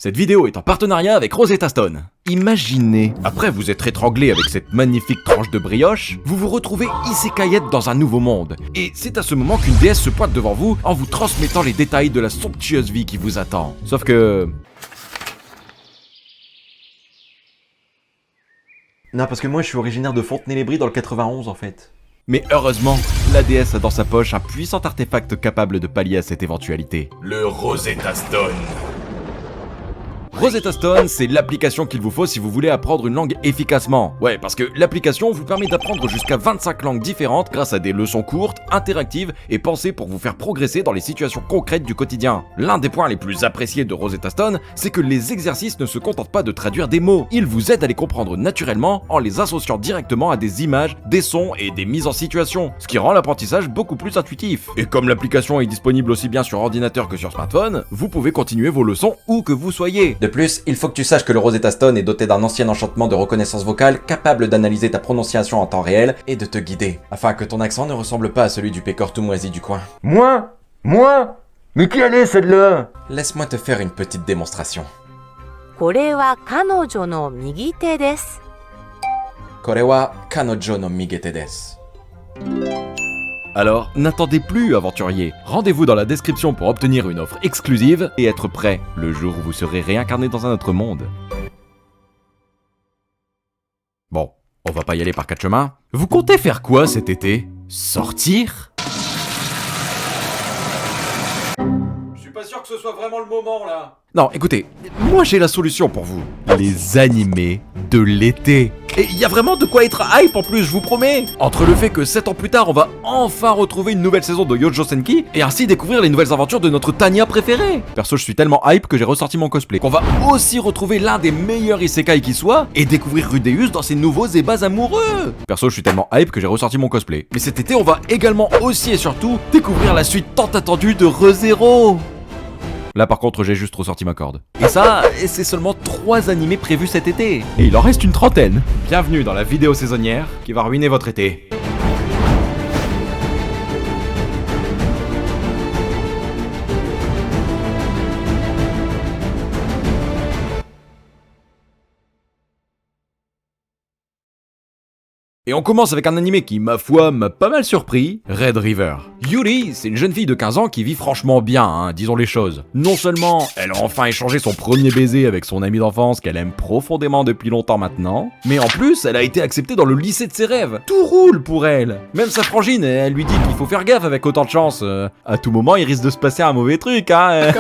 Cette vidéo est en partenariat avec Rosetta Stone. Imaginez, après vous être étranglé avec cette magnifique tranche de brioche, vous vous retrouvez isekaiette dans un nouveau monde. Et c'est à ce moment qu'une déesse se pointe devant vous en vous transmettant les détails de la somptueuse vie qui vous attend. Sauf que... Non, parce que moi je suis originaire de Fontenay-les-Brie dans le 91 en fait. Mais heureusement, la déesse a dans sa poche un puissant artefact capable de pallier à cette éventualité. Le Rosetta Stone. Rosetta Stone, c'est l'application qu'il vous faut si vous voulez apprendre une langue efficacement. Ouais, parce que l'application vous permet d'apprendre jusqu'à 25 langues différentes grâce à des leçons courtes, interactives et pensées pour vous faire progresser dans les situations concrètes du quotidien. L'un des points les plus appréciés de Rosetta Stone, c'est que les exercices ne se contentent pas de traduire des mots. Ils vous aident à les comprendre naturellement en les associant directement à des images, des sons et des mises en situation, ce qui rend l'apprentissage beaucoup plus intuitif. Et comme l'application est disponible aussi bien sur ordinateur que sur smartphone, vous pouvez continuer vos leçons où que vous soyez. De plus, il faut que tu saches que le Rosetta Stone est doté d'un ancien enchantement de reconnaissance vocale capable d'analyser ta prononciation en temps réel et de te guider, afin que ton accent ne ressemble pas à celui du pécor tout moisi du coin. Moi? Mais qui est celle-là? Laisse-moi te faire une petite démonstration. これは彼女の右手です。 Kore wa kanojo no migete desu. Alors, n'attendez plus, aventurier. Rendez-vous dans la description pour obtenir une offre exclusive et être prêt le jour où vous serez réincarné dans un autre monde. Bon, on va pas y aller par quatre chemins. Vous comptez faire quoi cet été? Sortir? Je suis pas sûr que ce soit vraiment le moment là. Non, écoutez, moi j'ai la solution pour vous. Les animés de l'été. Et il y a vraiment de quoi être hype en plus, je vous promets. Entre le fait que 7 ans plus tard, on va enfin retrouver une nouvelle saison de Yojo Senki et ainsi découvrir les nouvelles aventures de notre Tanya préférée. Perso, je suis tellement hype que j'ai ressorti mon cosplay. Qu'on va aussi retrouver l'un des meilleurs isekai qui soit et découvrir Rudeus dans ses nouveaux ébats amoureux. Perso, je suis tellement hype que j'ai ressorti mon cosplay. Mais cet été, on va également aussi et surtout découvrir la suite tant attendue de ReZero. Là par contre j'ai juste ressorti ma corde. Et ça, c'est seulement 3 animés prévus cet été. Et il en reste une trentaine. Bienvenue dans la vidéo saisonnière qui va ruiner votre été. Et on commence avec un animé qui, ma foi, m'a pas mal surpris, Red River. Yuri, c'est une jeune fille de 15 ans qui vit franchement bien, hein, disons les choses. Non seulement elle a enfin échangé son premier baiser avec son ami d'enfance qu'elle aime profondément depuis longtemps maintenant, mais en plus, elle a été acceptée dans le lycée de ses rêves. Tout roule pour elle. Même sa frangine, elle lui dit qu'il faut faire gaffe avec autant de chance. À tout moment, il risque de se passer un mauvais truc, hein.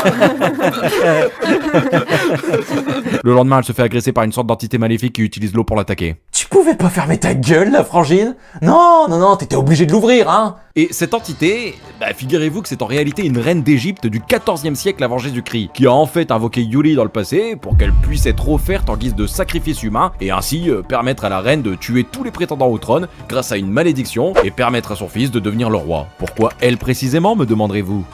Le lendemain, elle se fait agresser par une sorte d'entité maléfique qui utilise l'eau pour l'attaquer. Tu pouvais pas fermer ta gueule, la frangine? Non, t'étais obligé de l'ouvrir, hein? Et cette entité, figurez-vous que c'est en réalité une reine d'Égypte du 14e siècle avant Jésus-Christ, qui a en fait invoqué Yuri dans le passé pour qu'elle puisse être offerte en guise de sacrifice humain et ainsi permettre à la reine de tuer tous les prétendants au trône grâce à une malédiction et permettre à son fils de devenir le roi. Pourquoi elle précisément, me demanderez-vous?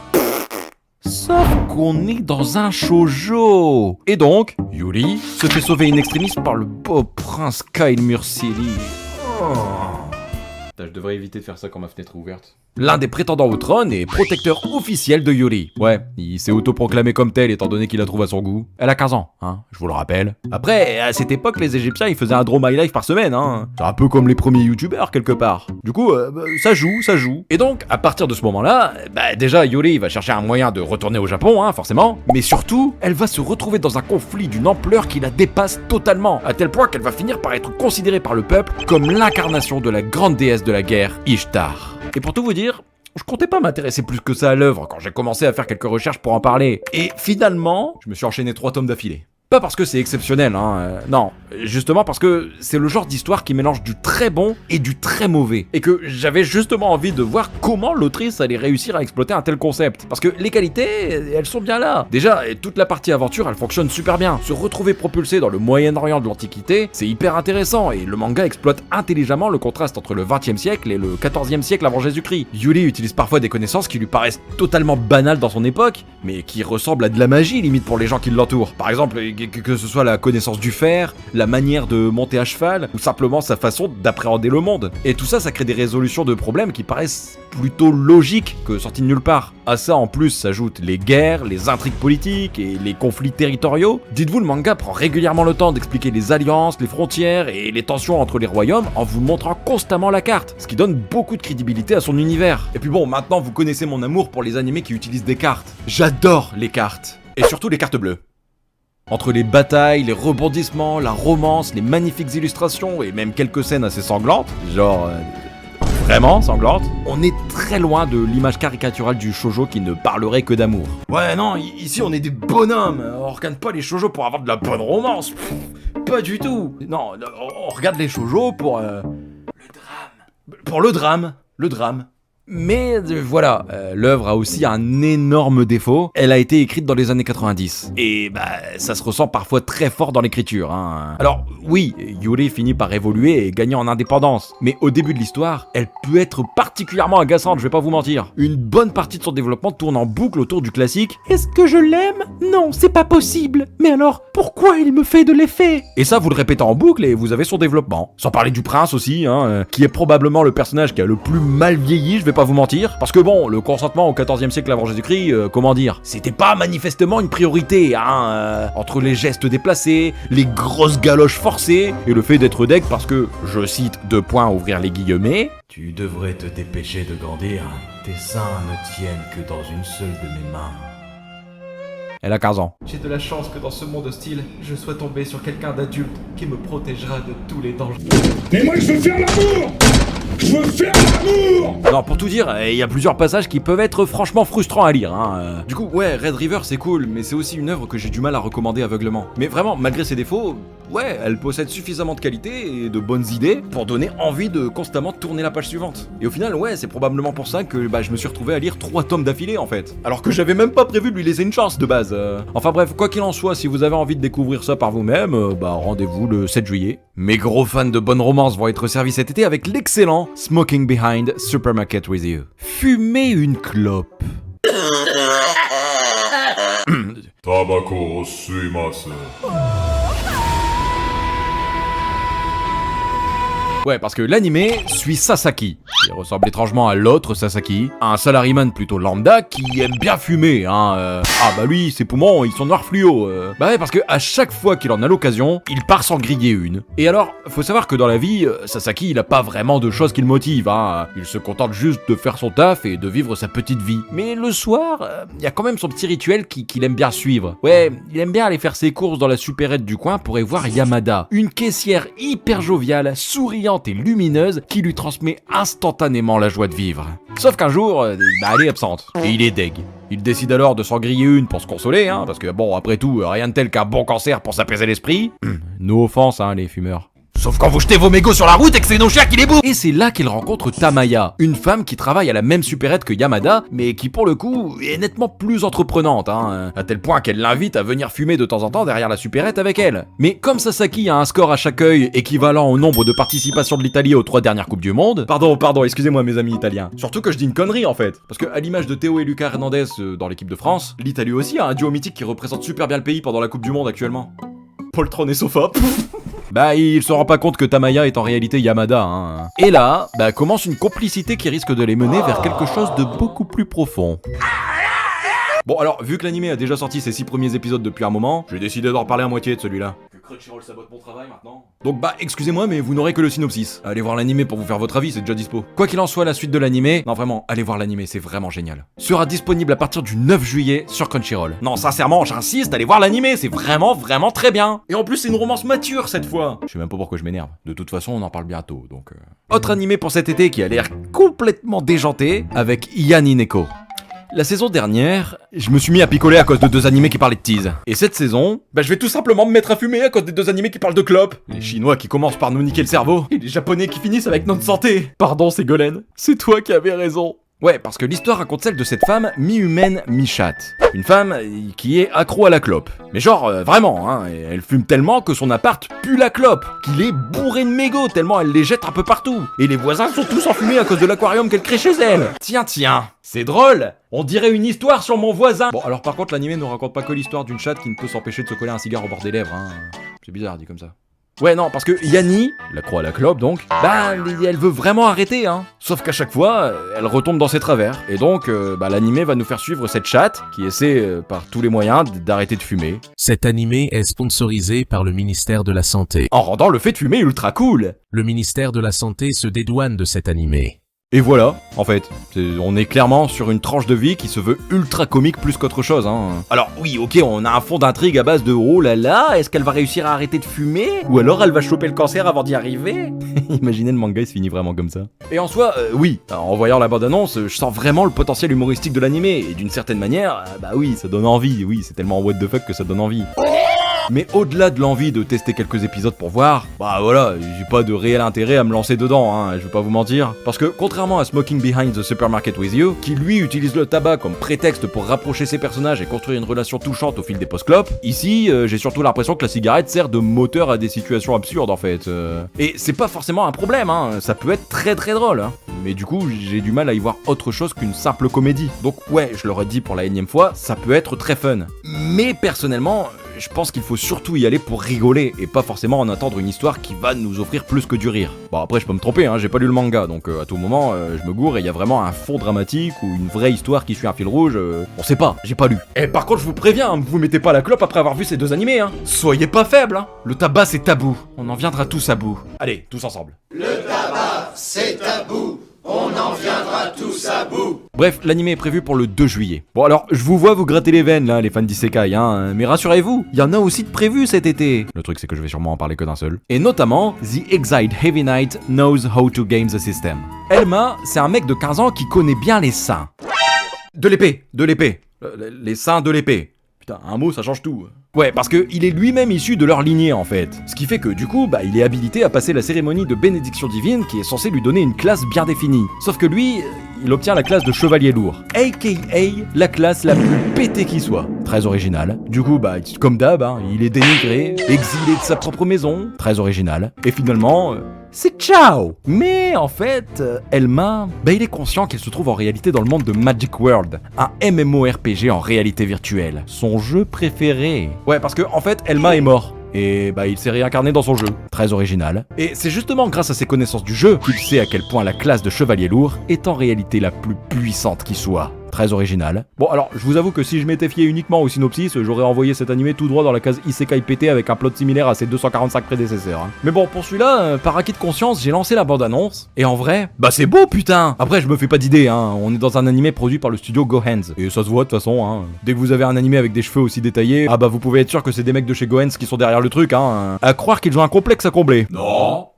Sauf qu'on est dans un shoujo. Et donc, Yuri se fait sauver in extremis par le beau prince Kyle Mursili. Je devrais éviter de faire ça quand ma fenêtre est ouverte. L'un des prétendants au trône et protecteur officiel de Yuri. Ouais, il s'est autoproclamé comme tel étant donné qu'il la trouve à son goût. Elle a 15 ans, hein, je vous le rappelle. Après, à cette époque, les Égyptiens, ils faisaient un Draw My Life par semaine, hein. C'est un peu comme les premiers youtubeurs, quelque part. Du coup, ça joue. Et donc, à partir de ce moment-là, déjà, Yuri va chercher un moyen de retourner au Japon, hein, forcément. Mais surtout, elle va se retrouver dans un conflit d'une ampleur qui la dépasse totalement. À tel point qu'elle va finir par être considérée par le peuple comme l'incarnation de la grande déesse de la guerre, Ishtar. Et pour tout vous dire, je comptais pas m'intéresser plus que ça à l'œuvre quand j'ai commencé à faire quelques recherches pour en parler. Et finalement, je me suis enchaîné 3 tomes d'affilée. Pas parce que c'est exceptionnel, hein, non. Justement parce que c'est le genre d'histoire qui mélange du très bon et du très mauvais. Et que j'avais justement envie de voir comment l'autrice allait réussir à exploiter un tel concept. Parce que les qualités, elles sont bien là. Déjà, toute la partie aventure, elle fonctionne super bien. Se retrouver propulsé dans le Moyen-Orient de l'Antiquité, c'est hyper intéressant. Et le manga exploite intelligemment le contraste entre le 20e siècle et le 14e siècle avant Jésus-Christ. Yuri utilise parfois des connaissances qui lui paraissent totalement banales dans son époque, mais qui ressemblent à de la magie limite pour les gens qui l'entourent. Par exemple, que ce soit la connaissance du fer, la la manière de monter à cheval, ou simplement sa façon d'appréhender le monde. Et tout ça, ça crée des résolutions de problèmes qui paraissent plutôt logiques que sortis de nulle part. À ça, en plus, s'ajoutent les guerres, les intrigues politiques et les conflits territoriaux. Dites-vous, le manga prend régulièrement le temps d'expliquer les alliances, les frontières et les tensions entre les royaumes en vous montrant constamment la carte, ce qui donne beaucoup de crédibilité à son univers. Et puis bon, maintenant vous connaissez mon amour pour les animés qui utilisent des cartes. J'adore les cartes. Et surtout les cartes bleues. Entre les batailles, les rebondissements, la romance, les magnifiques illustrations et même quelques scènes assez sanglantes, genre vraiment sanglantes, on est très loin de l'image caricaturale du shoujo qui ne parlerait que d'amour. Ouais non, ici on est des bonhommes, on regarde pas les shoujo pour avoir de la bonne romance, pas du tout. Non, on regarde les shoujo pour le drame. Pour le drame. Mais voilà, l'œuvre a aussi un énorme défaut, elle a été écrite dans les années 90. Et ça se ressent parfois très fort dans l'écriture, hein. Alors oui, Yuri finit par évoluer et gagner en indépendance, mais au début de l'histoire, elle peut être particulièrement agaçante, je vais pas vous mentir. Une bonne partie de son développement tourne en boucle autour du classique « Est-ce que je l'aime ? Non, c'est pas possible. Mais alors, pourquoi il me fait de l'effet ?» Et ça, vous le répétez en boucle et vous avez son développement. Sans parler du prince aussi, hein, qui est probablement le personnage qui a le plus mal vieilli, je vais pas vous mentir, parce que bon, le consentement au 14e siècle avant Jésus-Christ, comment dire, c'était pas manifestement une priorité, hein, entre les gestes déplacés, les grosses galoches forcées, et le fait d'être deg parce que, je cite, ouvrir les guillemets, « Tu devrais te dépêcher de grandir, tes seins ne tiennent que dans une seule de mes mains. » Elle a 15 ans. J'ai de la chance que dans ce monde hostile, je sois tombé sur quelqu'un d'adulte qui me protégera de tous les dangers. Mais moi je veux faire l'amour! Je veux faire l'amour! Non, pour tout dire, il y a plusieurs passages qui peuvent être franchement frustrants à lire, hein. Du coup, ouais, Red River c'est cool, mais c'est aussi une œuvre que j'ai du mal à recommander aveuglement. Mais vraiment, malgré ses défauts, ouais, elle possède suffisamment de qualité et de bonnes idées pour donner envie de constamment tourner la page suivante. Et au final, ouais, c'est probablement pour ça que je me suis retrouvé à lire 3 tomes d'affilée en fait. Alors que j'avais même pas prévu de lui laisser une chance de base. Enfin bref, quoi qu'il en soit, si vous avez envie de découvrir ça par vous-même, rendez-vous le 7 juillet. Mes gros fans de bonne romance vont être servis cet été avec l'excellent Smoking Behind Supermarket With You. Fumez une clope. Tabako suimasu. Ouais, parce que l'animé suit Sasaki, qui ressemble étrangement à l'autre Sasaki, un salaryman plutôt lambda qui aime bien fumer, hein. Lui, ses poumons, ils sont noirs fluo. Ouais, parce que à chaque fois qu'il en a l'occasion, il part s'en griller une. Et alors, faut savoir que dans la vie, Sasaki, il a pas vraiment de choses qui le motivent, hein. Il se contente juste de faire son taf et de vivre sa petite vie. Mais le soir, il y a quand même son petit rituel qu'il aime bien suivre. Ouais, il aime bien aller faire ses courses dans la supérette du coin pour y voir Yamada, une caissière hyper joviale, souriante et lumineuse qui lui transmet instantanément la joie de vivre. Sauf qu'un jour, elle est absente et il est deg. Il décide alors de s'en griller une pour se consoler, hein, parce que bon, après tout, rien de tel qu'un bon cancer pour s'apaiser l'esprit. No offense, hein, les fumeurs. Sauf quand vous jetez vos mégots sur la route et que c'est nos chiens qui les bouffent. Et c'est là qu'il rencontre Tamaya, une femme qui travaille à la même supérette que Yamada, mais qui pour le coup est nettement plus entreprenante, hein, à tel point qu'elle l'invite à venir fumer de temps en temps derrière la supérette avec elle. Mais comme Sasaki a un score à chaque œil équivalent au nombre de participations de l'Italie aux 3 dernières Coupes du Monde... Pardon, excusez-moi mes amis italiens. Surtout que je dis une connerie en fait, parce que à l'image de Théo et Lucas Hernandez dans l'équipe de France, l'Italie aussi a un duo mythique qui représente super bien le pays pendant la Coupe du Monde actuellement. Poltron et Sofa. Il se rend pas compte que Tamaya est en réalité Yamada, hein. Et là, commence une complicité qui risque de les mener vers quelque chose de beaucoup plus profond. Bon alors, vu que l'anime a déjà sorti ses 6 premiers épisodes depuis un moment, j'ai décidé d'en reparler à moitié de celui-là. Que Crunchyroll sabote mon travail maintenant. Donc excusez-moi, mais vous n'aurez que le synopsis. Allez voir l'anime pour vous faire votre avis, c'est déjà dispo. Quoi qu'il en soit, la suite de l'anime, non vraiment, allez voir l'anime, c'est vraiment génial. Sera disponible à partir du 9 juillet sur Crunchyroll. Non, sincèrement, j'insiste, allez voir l'anime, c'est vraiment très bien. Et en plus, c'est une romance mature cette fois. Je sais même pas pourquoi je m'énerve. De toute façon, on en parle bientôt, donc... Autre anime pour cet été qui a l'air complètement déjanté, avec Yanni Neko. La saison dernière, je me suis mis à picoler à cause de 2 animés qui parlaient de tease. Et cette saison, je vais tout simplement me mettre à fumer à cause des 2 animés qui parlent de clopes. Les Chinois qui commencent par nous niquer le cerveau, et les Japonais qui finissent avec notre santé. Pardon Ségolène, c'est toi qui avais raison. Ouais, parce que l'histoire raconte celle de cette femme mi-humaine, mi-chatte. Une femme qui est accro à la clope. Mais genre, vraiment, hein, elle fume tellement que son appart pue la clope, qu'il est bourré de mégots tellement elle les jette un peu partout. Et les voisins sont tous enfumés à cause de l'aquarium qu'elle crée chez elle. Tiens, c'est drôle. On dirait une histoire sur mon voisin. Bon, alors par contre, l'anime ne raconte pas que l'histoire d'une chatte qui ne peut s'empêcher de se coller un cigare au bord des lèvres, hein. C'est bizarre dit comme ça. Ouais, non, parce que Yanni, la croix à la clope donc, bah, elle veut vraiment arrêter, hein. Sauf qu'à chaque fois, elle retombe dans ses travers. Et donc, l'animé va nous faire suivre cette chatte qui essaie par tous les moyens d'arrêter de fumer. Cet animé est sponsorisé par le ministère de la Santé. En rendant le fait de fumer ultra cool. Le ministère de la Santé se dédouane de cet animé. Et voilà, en fait, on est clairement sur une tranche de vie qui se veut ultra comique plus qu'autre chose, hein. Alors oui, ok, on a un fond d'intrigue à base de oh là là, est-ce qu'elle va réussir à arrêter de fumer? Ou alors elle va choper le cancer avant d'y arriver? Imaginez le manga, il se finit vraiment comme ça. Et en soi, oui, en voyant la bande-annonce, je sens vraiment le potentiel humoristique de l'animé, et d'une certaine manière, bah oui, ça donne envie, oui, c'est tellement what the fuck que ça donne envie. Mais au-delà de l'envie de tester quelques épisodes pour voir, bah voilà, j'ai pas de réel intérêt à me lancer dedans, hein, je vais pas vous mentir. Parce que contrairement à Smoking Behind the Supermarket With You, qui lui utilise le tabac comme prétexte pour rapprocher ses personnages et construire une relation touchante au fil des post-clopes, ici, j'ai surtout l'impression que la cigarette sert de moteur à des situations absurdes en fait. Et c'est pas forcément un problème, hein, ça peut être très très drôle, hein. Mais du coup, j'ai du mal à y voir autre chose qu'une simple comédie. Donc ouais, je le redis pour la énième fois, ça peut être très fun. Mais personnellement, je pense qu'il faut surtout y aller pour rigoler et pas forcément en attendre une histoire qui va nous offrir plus que du rire. Bon après je peux me tromper, hein, j'ai pas lu le manga, donc à tout moment je me gourre et il y a vraiment un fond dramatique ou une vraie histoire qui suit un fil rouge, on sait pas, j'ai pas lu. Et par contre je vous préviens, hein, vous mettez pas la clope après avoir vu ces deux animés, hein. Soyez pas faibles, hein. Le tabac c'est tabou, on en viendra tous à bout. Allez, tous ensemble. Le tabac c'est tabou. On en viendra tous à bout. Bref, l'anime est prévu pour le 2 juillet. Bon alors, je vous vois vous gratter les veines là, les fans d'isekai, hein, mais rassurez-vous, il y en a aussi de prévus cet été. Le truc c'est que je vais sûrement en parler que d'un seul. Et notamment, The Exiled Heavy Knight Knows How to Game the System. Elma, c'est un mec de 15 ans qui connaît bien les seins. De l'épée. Les seins de l'épée. Putain, un mot ça change tout. Ouais, parce que il est lui-même issu de leur lignée en fait. Ce qui fait que du coup, il est habilité à passer la cérémonie de bénédiction divine qui est censée lui donner une classe bien définie. Sauf que lui, il obtient la classe de chevalier lourd, aka la classe la plus pétée qui soit. Très original. Du coup, comme d'hab, hein, il est dénigré, exilé de sa propre maison, très original. Et finalement, c'est ciao. Mais en fait, Elma, il est conscient qu'elle se trouve en réalité dans le monde de Magic World, un MMORPG en réalité virtuelle, son jeu préféré. Ouais, parce que en fait, Elma est mort. Et il s'est réincarné dans son jeu, très original. Et c'est justement grâce à ses connaissances du jeu qu'il sait à quel point la classe de chevalier lourd est en réalité la plus puissante qui soit. Très original. Bon alors, je vous avoue que si je m'étais fié uniquement au synopsis, j'aurais envoyé cet animé tout droit dans la case Isekai PT avec un plot similaire à ses 245 prédécesseurs. Hein. Mais bon, pour celui-là, par acquis de conscience, j'ai lancé la bande-annonce, et en vrai, c'est beau putain. Après, je me fais pas d'idée, hein, on est dans un animé produit par le studio Go Hands, et ça se voit de toute façon, hein. Dès que vous avez un animé avec des cheveux aussi détaillés, vous pouvez être sûr que c'est des mecs de chez Go Hands qui sont derrière le truc, hein. À croire qu'ils ont un complexe à combler. Non.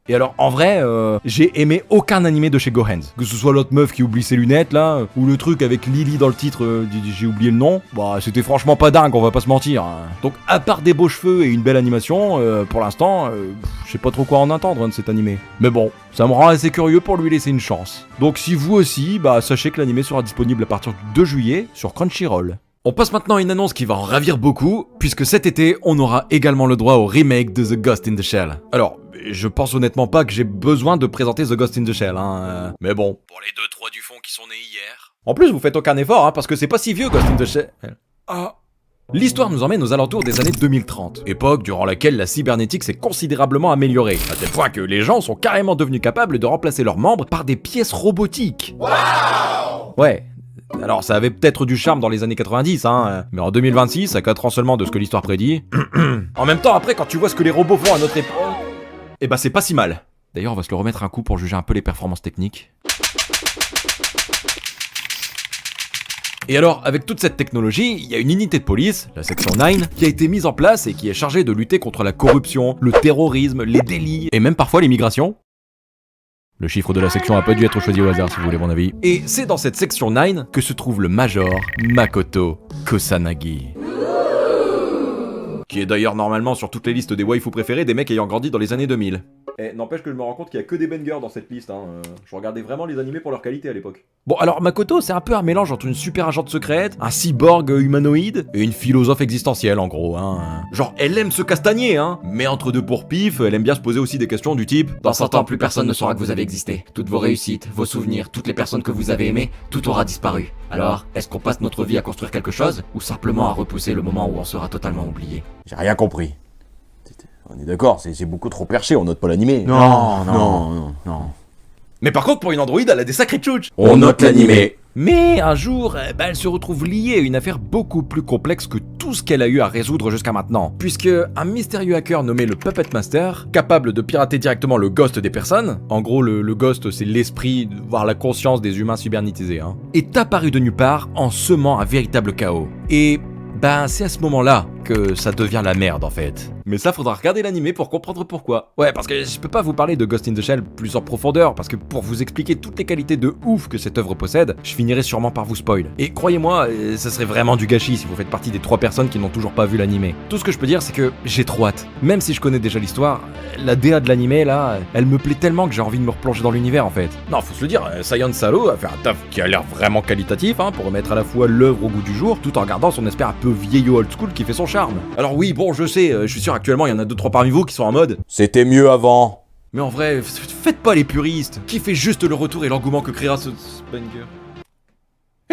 Et alors, en vrai, j'ai aimé aucun animé de chez Go Hands. Que ce soit l'autre meuf qui oublie ses lunettes, là, ou le truc avec Lily dans le titre, j'ai oublié le nom, c'était franchement pas dingue, on va pas se mentir. Hein. Donc, à part des beaux cheveux et une belle animation, pour l'instant, je sais pas trop quoi en attendre de cet animé. Mais bon, ça me rend assez curieux pour lui laisser une chance. Donc, si vous aussi, sachez que l'animé sera disponible à partir du 2 juillet sur Crunchyroll. On passe maintenant à une annonce qui va en ravir beaucoup, puisque cet été, on aura également le droit au remake de The Ghost in the Shell. Alors, je pense honnêtement pas que j'ai besoin de présenter The Ghost in the Shell, hein, mais bon. Pour les 2-3 du fond qui sont nés hier. En plus, vous faites aucun effort, hein, parce que c'est pas si vieux Ghost in the Shell. L'histoire nous emmène aux alentours des années 2030, époque durant laquelle la cybernétique s'est considérablement améliorée, à tel point que les gens sont carrément devenus capables de remplacer leurs membres par des pièces robotiques. Wow. Ouais. Alors ça avait peut-être du charme dans les années 90, hein, mais en 2026, à 4 ans seulement de ce que l'histoire prédit... En même temps, après, quand tu vois ce que les robots font à notre époque... c'est pas si mal. D'ailleurs, on va se le remettre un coup pour juger un peu les performances techniques. Et alors, avec toute cette technologie, il y a une unité de police, la section 9, qui a été mise en place et qui est chargée de lutter contre la corruption, le terrorisme, les délits, et même parfois l'immigration. Le chiffre de la section a pas dû être choisi au hasard si vous voulez mon avis. Et c'est dans cette section 9 que se trouve le Major Makoto Kusanagi. Qui est d'ailleurs normalement sur toutes les listes des waifus préférés des mecs ayant grandi dans les années 2000. N'empêche que je me rends compte qu'il y a que des bangers dans cette liste, hein. Je regardais vraiment les animés pour leur qualité à l'époque. Bon alors Makoto c'est un peu un mélange entre une super agente secrète, un cyborg humanoïde et une philosophe existentielle en gros, hein. Genre elle aime se castagner, hein. Mais entre deux pourpifs, elle aime bien se poser aussi des questions du type: dans 100 ans plus personne ne saura que vous avez existé. Toutes vos réussites, vos souvenirs, toutes les personnes que vous avez aimées, tout aura disparu. Alors, est-ce qu'on passe notre vie à construire quelque chose, ou simplement à repousser le moment où on sera totalement oublié? J'ai rien compris. On est d'accord, c'est beaucoup trop perché, on note pas l'animé. Non. Mais par contre, pour une androïde, elle a des sacrés tchouches. On note l'animé. Mais un jour, elle se retrouve liée à une affaire beaucoup plus complexe que tout ce qu'elle a eu à résoudre jusqu'à maintenant. Puisque un mystérieux hacker nommé le Puppet Master, capable de pirater directement le ghost des personnes, en gros le ghost c'est l'esprit, voire la conscience des humains cybernétisés, est apparu de nulle part en semant un véritable chaos. Et c'est à ce moment-là que ça devient la merde en fait. Mais ça, faudra regarder l'animé pour comprendre pourquoi. Ouais, parce que je peux pas vous parler de Ghost in the Shell plus en profondeur, parce que pour vous expliquer toutes les qualités de ouf que cette œuvre possède, je finirai sûrement par vous spoil. Et croyez-moi, ça serait vraiment du gâchis si vous faites partie des 3 personnes qui n'ont toujours pas vu l'animé. Tout ce que je peux dire, c'est que j'ai trop hâte. Même si je connais déjà l'histoire, la DA de l'animé, là, elle me plaît tellement que j'ai envie de me replonger dans l'univers en fait. Non, faut se le dire, Saiyan Salo a fait un taf qui a l'air vraiment qualitatif, pour remettre à la fois l'œuvre au goût du jour, tout en gardant son aspect un peu vieillot old school qui fait son charme. Alors oui, bon, je sais, je suis sûr actuellement il y en a 2-3 parmi vous qui sont en mode C'était mieux avant. mais en vrai, faites pas les puristes. Qui fait juste le retour et l'engouement que créera ce banger.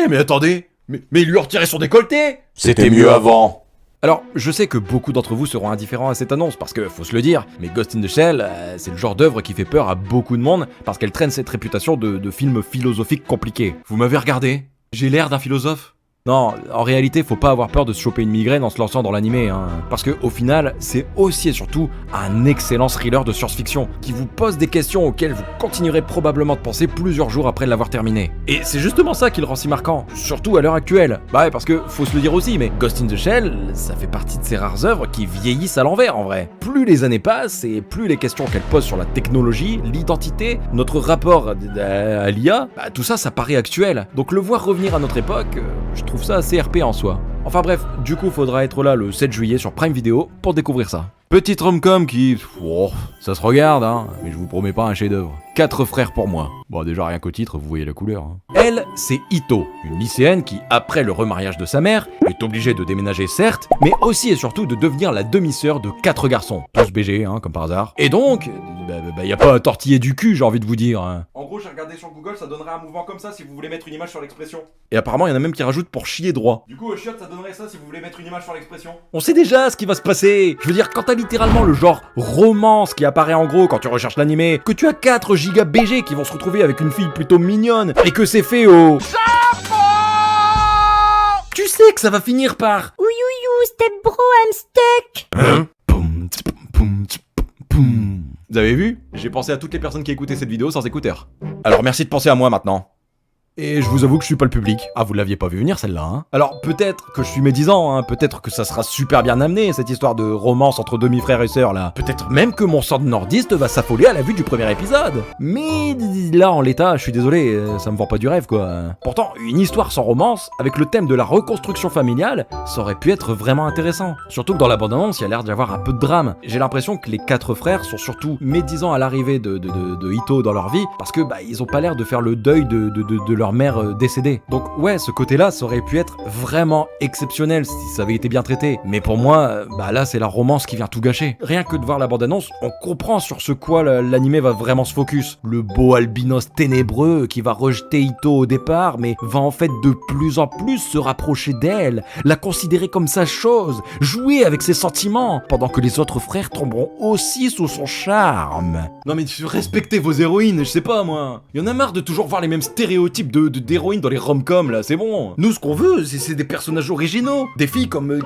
Mais attendez, mais il lui a retiré son décolleté. C'était mieux avant. Alors, je sais que beaucoup d'entre vous seront indifférents à cette annonce, parce que, faut se le dire, mais Ghost in the Shell, c'est le genre d'œuvre qui fait peur à beaucoup de monde, parce qu'elle traîne cette réputation de film philosophique compliqué. Vous m'avez regardé? J'ai l'air d'un philosophe? Non, en réalité, faut pas avoir peur de se choper une migraine en se lançant dans l'animé, parce que au final, c'est aussi et surtout un excellent thriller de science-fiction qui vous pose des questions auxquelles vous continuerez probablement de penser plusieurs jours après l'avoir terminé. Et c'est justement ça qui le rend si marquant, surtout à l'heure actuelle. Bah ouais, parce que faut se le dire aussi, mais Ghost in the Shell, ça fait partie de ces rares œuvres qui vieillissent à l'envers en vrai. Plus les années passent et plus les questions qu'elles posent sur la technologie, l'identité, notre rapport à l'IA, tout ça, ça paraît actuel. Donc le voir revenir à notre époque, je trouve ça assez RP en soi. Enfin bref, du coup faudra être là le 7 juillet sur Prime Video pour découvrir ça. Petite rom-com qui... ça se regarde, mais je vous promets pas un chef-d'œuvre. 4 frères pour moi. Bon, déjà rien qu'au titre, vous voyez la couleur. Elle, c'est Ito, une lycéenne qui, après le remariage de sa mère, est obligée de déménager certes, mais aussi et surtout de devenir la demi-sœur de 4 garçons. Tous BG, comme par hasard. Et donc, y a pas à tortiller du cul, j'ai envie de vous dire. En gros, j'ai regardé sur Google, ça donnerait un mouvement comme ça si vous voulez mettre une image sur l'expression. Et apparemment, il y en a même qui rajoutent pour chier droit. Du coup, au chiotte, ça donnerait ça si vous voulez mettre une image sur l'expression. On sait déjà ce qui va se passer. Je veux dire, quand t'as littéralement le genre romance qui apparaît en gros quand tu recherches l'animé, que tu as 4 giga BG qui vont se retrouver avec une fille plutôt mignonne, et que c'est fait au... Japon, tu sais que ça va finir par... Ouyouyou, step bro, I'm stuck. Vous avez vu? J'ai pensé à toutes les personnes qui écoutaient cette vidéo sans écouteurs. Alors merci de penser à moi maintenant. Et je vous avoue que je suis pas le public. Ah, vous l'aviez pas vu venir celle-là, Alors peut-être que je suis médisant, peut-être que ça sera super bien amené, cette histoire de romance entre demi-frères et sœurs là. Peut-être même que mon sang de nordiste va s'affoler à la vue du premier épisode. Mais là, en l'état, je suis désolé, ça me vend pas du rêve quoi. Pourtant, une histoire sans romance, avec le thème de la reconstruction familiale, ça aurait pu être vraiment intéressant. Surtout que dans la bande-annonce, il y a l'air d'y avoir un peu de drame. J'ai l'impression que les 4 frères sont surtout médisants à l'arrivée de Ito dans leur vie, parce que ils ont pas l'air de faire le deuil de leur mère décédée. Donc ouais, ce côté-là, ça aurait pu être vraiment exceptionnel si ça avait été bien traité. Mais pour moi, là, c'est la romance qui vient tout gâcher. Rien que de voir la bande-annonce, on comprend sur ce quoi l'animé va vraiment se focus. Le beau albinos ténébreux qui va rejeter Ito au départ, mais va en fait de plus en plus se rapprocher d'elle, la considérer comme sa chose, jouer avec ses sentiments, pendant que les autres frères tomberont aussi sous son charme. Non mais respectez vos héroïnes, je sais pas moi. Y en a marre de toujours voir les mêmes stéréotypes d'héroïnes dans les rom-coms là, c'est bon. Nous ce qu'on veut, c'est des personnages originaux. Des filles comme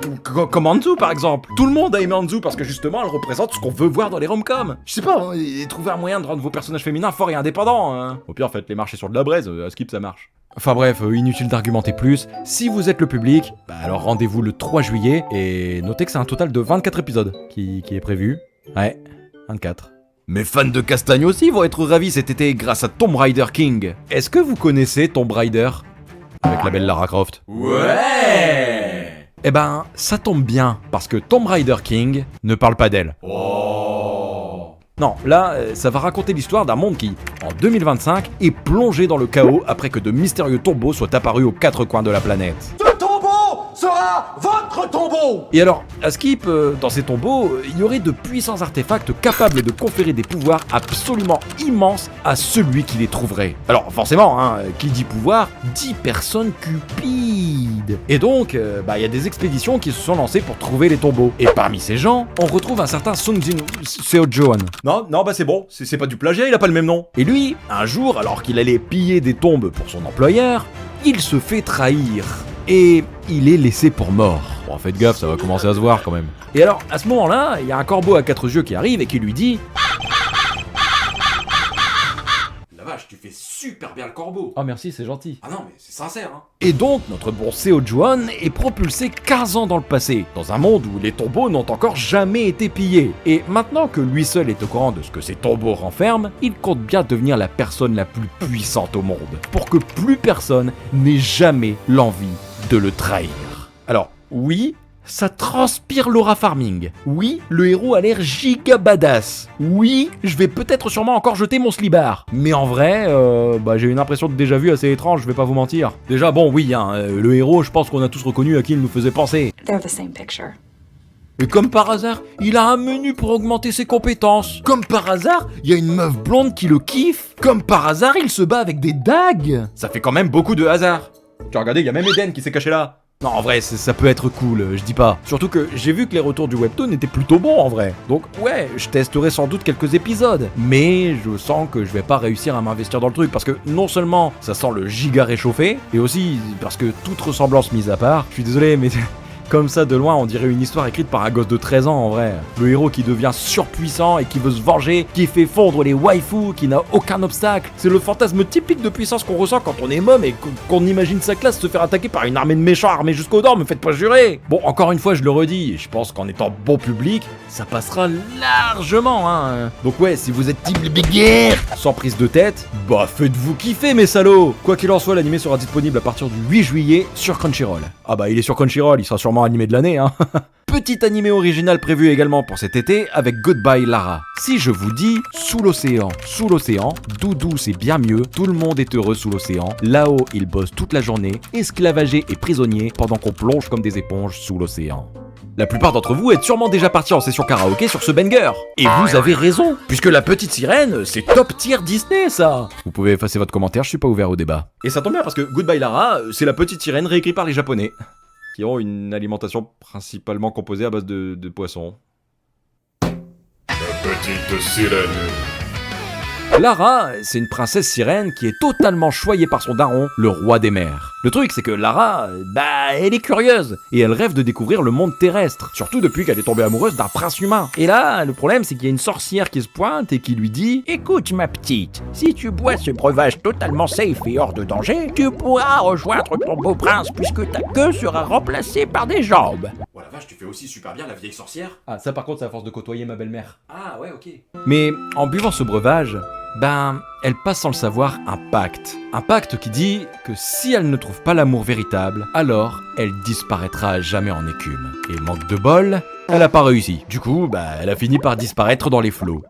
Anzu par exemple. Tout le monde a aimé Anzu parce que justement elle représente ce qu'on veut voir dans les rom-coms. Je sais pas, et trouver un moyen de rendre vos personnages féminins forts et indépendants. Au pire faites les marcher sur de la braise, à skip ça marche. Enfin bref, inutile d'argumenter plus. Si vous êtes le public, alors rendez-vous le 3 juillet et notez que c'est un total de 24 épisodes qui est prévu. Ouais, 24. Mes fans de castagne aussi vont être ravis cet été grâce à Tomb Raider King. Est-ce que vous connaissez Tomb Raider? Avec la belle Lara Croft. Ouais. Eh ben, ça tombe bien, parce que Tomb Raider King ne parle pas d'elle. Oh. Non, là, ça va raconter l'histoire d'un monde qui, en 2025, est plongé dans le chaos après que de mystérieux tombeaux soient apparus aux 4 coins de la planète. Ce tombeau sera votre tombeau. Et alors, à Skip, dans ces tombeaux, il y aurait de puissants artefacts capables de conférer des pouvoirs absolument immenses à celui qui les trouverait. Alors forcément, hein, qui dit pouvoir, dit personne cupide. Et donc, il y a des expéditions qui se sont lancées pour trouver les tombeaux. Et parmi ces gens, on retrouve un certain Sung Jin Seo-joon. Non, bah c'est bon, c'est pas du plagiat, il a pas le même nom. Et lui, un jour, alors qu'il allait piller des tombes pour son employeur, il se fait trahir. Et il est laissé pour mort. Bon, faites gaffe, ça va commencer à se voir quand même. Et alors, à ce moment-là, il y a un corbeau à 4 yeux qui arrive et qui lui dit: La vache, tu fais super bien le corbeau. Oh merci, c'est gentil. Ah non, mais c'est sincère, hein. Et donc, notre bon Seo-joon est propulsé 15 ans dans le passé, dans un monde où les tombeaux n'ont encore jamais été pillés. Et maintenant que lui seul est au courant de ce que ces tombeaux renferment, il compte bien devenir la personne la plus puissante au monde, pour que plus personne n'ait jamais l'envie de le trahir. Alors, oui, ça transpire l'aura farming. Oui, le héros a l'air giga badass. Oui, je vais peut-être sûrement encore jeter mon slibard. Mais en vrai, j'ai une impression de déjà vu assez étrange, je vais pas vous mentir. Déjà, bon, oui, le héros, je pense qu'on a tous reconnu à qui il nous faisait penser. They're the same picture. Et comme par hasard, il a un menu pour augmenter ses compétences. Comme par hasard, il y a une meuf blonde qui le kiffe. Comme par hasard, il se bat avec des dagues. Ça fait quand même beaucoup de hasard. Tu as regardé, il y a même Eden qui s'est caché là. Non, en vrai, ça peut être cool, je dis pas. Surtout que j'ai vu que les retours du webtoon étaient plutôt bons en vrai. Donc ouais, je testerai sans doute quelques épisodes. Mais je sens que je vais pas réussir à m'investir dans le truc parce que non seulement ça sent le giga réchauffé, et aussi parce que toute ressemblance mise à part, je suis désolé mais... Comme ça, de loin, on dirait une histoire écrite par un gosse de 13 ans, en vrai. Le héros qui devient surpuissant et qui veut se venger, qui fait fondre les waifus, qui n'a aucun obstacle. C'est le fantasme typique de puissance qu'on ressent quand on est môme et qu'on imagine sa classe se faire attaquer par une armée de méchants armés jusqu'aux dents, me faites pas jurer. Bon, encore une fois, je le redis, je pense qu'en étant bon public, ça passera largement, hein. Donc ouais, si vous êtes team Big sans prise de tête, bah faites-vous kiffer, mes salauds. Quoi qu'il en soit, l'anime sera disponible à partir du 8 juillet sur Crunchyroll. Ah bah, il est sur Crunchyroll, il sera sûrement animé de l'année, hein. Petit animé original prévu également pour cet été avec Goodbye Lara. Si je vous dis sous l'océan, doudou c'est bien mieux, tout le monde est heureux sous l'océan, là-haut ils bossent toute la journée, esclavagés et prisonniers pendant qu'on plonge comme des éponges sous l'océan. La plupart d'entre vous êtes sûrement déjà partis en session karaoké sur ce banger. Et vous avez raison, puisque La Petite Sirène, c'est top tier Disney ça. Vous pouvez effacer votre commentaire, je suis pas ouvert au débat. Et ça tombe bien parce que Goodbye Lara, c'est La Petite Sirène réécrit par les Japonais, qui ont une alimentation principalement composée à base de poissons. La petite sirène. Lara, c'est une princesse sirène qui est totalement choyée par son daron, le roi des mers. Le truc, c'est que Lara, elle est curieuse, et elle rêve de découvrir le monde terrestre, surtout depuis qu'elle est tombée amoureuse d'un prince humain. Et là, le problème, c'est qu'il y a une sorcière qui se pointe et qui lui dit: écoute ma petite, si tu bois ce breuvage totalement safe et hors de danger, tu pourras rejoindre ton beau prince puisque ta queue sera remplacée par des jambes. Oh la vache, tu fais aussi super bien la vieille sorcière. Ah, ça par contre, c'est à force de côtoyer ma belle-mère. Ah ouais, ok. Mais en buvant ce breuvage, elle passe sans le savoir un pacte. Un pacte qui dit que si elle ne trouve pas l'amour véritable, alors elle disparaîtra à jamais en écume. Et manque de bol, elle a pas réussi. Du coup, elle a fini par disparaître dans les flots.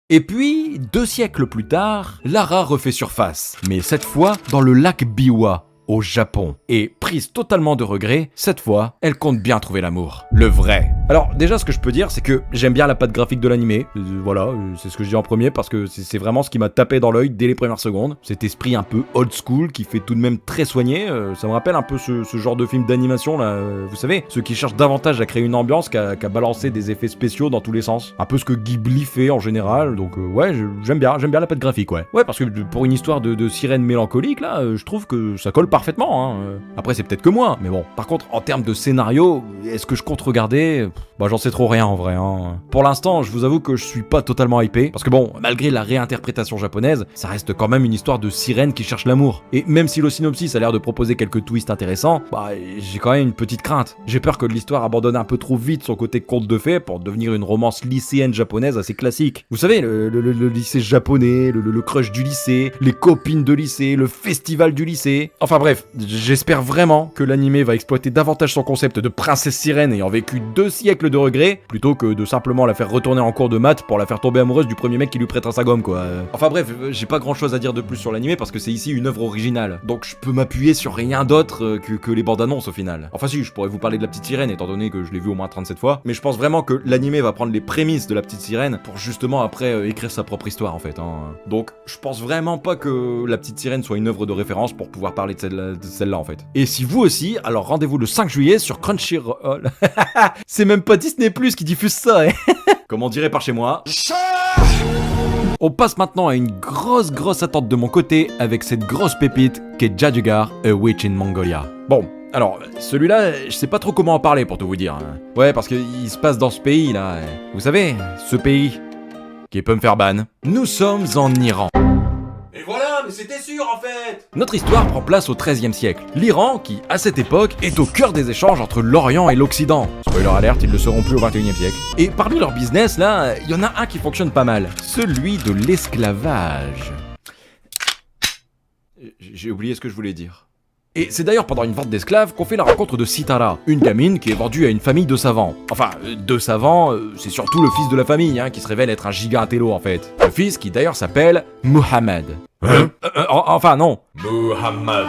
Et puis, 2 siècles plus tard, Lara refait surface, mais cette fois dans le lac Biwa, au Japon. Et prise totalement de regret, cette fois, elle compte bien trouver l'amour. Le vrai. Alors déjà, ce que je peux dire, c'est que j'aime bien la patte graphique de l'animé. Voilà, c'est ce que je dis en premier parce que c'est vraiment ce qui m'a tapé dans l'œil dès les premières secondes. Cet esprit un peu old school qui fait tout de même très soigné. Ça me rappelle un peu ce genre de film d'animation là. Vous savez, ceux qui cherchent davantage à créer une ambiance qu'à balancer des effets spéciaux dans tous les sens. Un peu ce que Ghibli fait en général. Donc ouais, j'aime bien la patte graphique, ouais. Ouais, parce que pour une histoire de sirène mélancolique là, je trouve que ça colle parfaitement, hein. Après c'est peut-être que moi, mais bon. Par contre, en termes de scénario, est-ce que je compte regarder ? J'en sais trop rien en vrai, hein. Pour l'instant, je vous avoue que je suis pas totalement hypé, parce que bon, malgré la réinterprétation japonaise, ça reste quand même une histoire de sirène qui cherche l'amour. Et même si le synopsis a l'air de proposer quelques twists intéressants, j'ai quand même une petite crainte. J'ai peur que l'histoire abandonne un peu trop vite son côté conte de fées pour devenir une romance lycéenne japonaise assez classique. Vous savez, le lycée japonais, le crush du lycée, les copines de lycée, le festival du lycée. Enfin bref, j'espère vraiment que l'animé va exploiter davantage son concept de princesse sirène ayant vécu 2 siècles siècles de regrets, plutôt que de simplement la faire retourner en cours de maths pour la faire tomber amoureuse du premier mec qui lui prêtera sa gomme, quoi. Enfin bref, j'ai pas grand chose à dire de plus sur l'animé parce que c'est ici une œuvre originale. Donc je peux m'appuyer sur rien d'autre que les bandes annonces au final. Enfin si, je pourrais vous parler de La Petite Sirène étant donné que je l'ai vu au moins 37 fois, mais je pense vraiment que l'animé va prendre les prémices de La Petite Sirène pour justement après écrire sa propre histoire en fait. Donc je pense vraiment pas que La Petite Sirène soit une œuvre de référence pour pouvoir parler de celle-là en fait. Et si vous aussi, alors rendez-vous le 5 juillet sur Crunchyroll. C'est même pas Disney Plus qui diffuse ça, hein. Comme on dirait par chez moi. On passe maintenant à une grosse attente de mon côté avec cette grosse pépite qu'est Jadugar, A Witch in Mongolia. Bon, alors, celui-là, je sais pas trop comment en parler pour tout vous dire. Ouais, parce qu'il se passe dans ce pays là. Vous savez, ce pays qui peut me faire ban. Nous sommes en Iran. Et voilà, mais c'était sûr en fait. Notre histoire prend place au XIIIe siècle. L'Iran, qui à cette époque est au cœur des échanges entre l'Orient et l'Occident. Spoiler alert, ils ne le seront plus au XXIe siècle. Et parmi leur business là, il y en a un qui fonctionne pas mal. Celui de l'esclavage. J'ai oublié ce que je voulais dire. Et c'est d'ailleurs pendant une vente d'esclaves qu'on fait la rencontre de Sitara, une gamine qui est vendue à une famille de savants. Enfin, deux savants, c'est surtout le fils de la famille, qui se révèle être un giga intello en fait. Le fils qui d'ailleurs s'appelle Muhammad. Enfin non. Muhammad.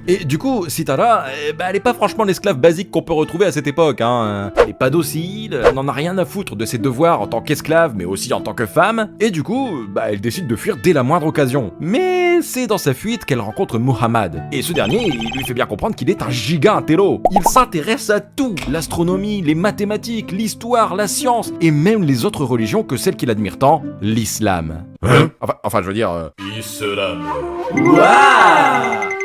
Et du coup, Sitara, elle est pas franchement l'esclave basique qu'on peut retrouver à cette époque, Elle est pas docile, elle n'en a rien à foutre de ses devoirs en tant qu'esclave, mais aussi en tant que femme, et du coup, elle décide de fuir dès la moindre occasion. Mais c'est dans sa fuite qu'elle rencontre Muhammad. Et ce dernier, il lui fait bien comprendre qu'il est un giga intello. Il s'intéresse à tout, l'astronomie, les mathématiques, l'histoire, la science, et même les autres religions que celle qu'il admire tant, l'islam. Enfin, je veux dire... Islam.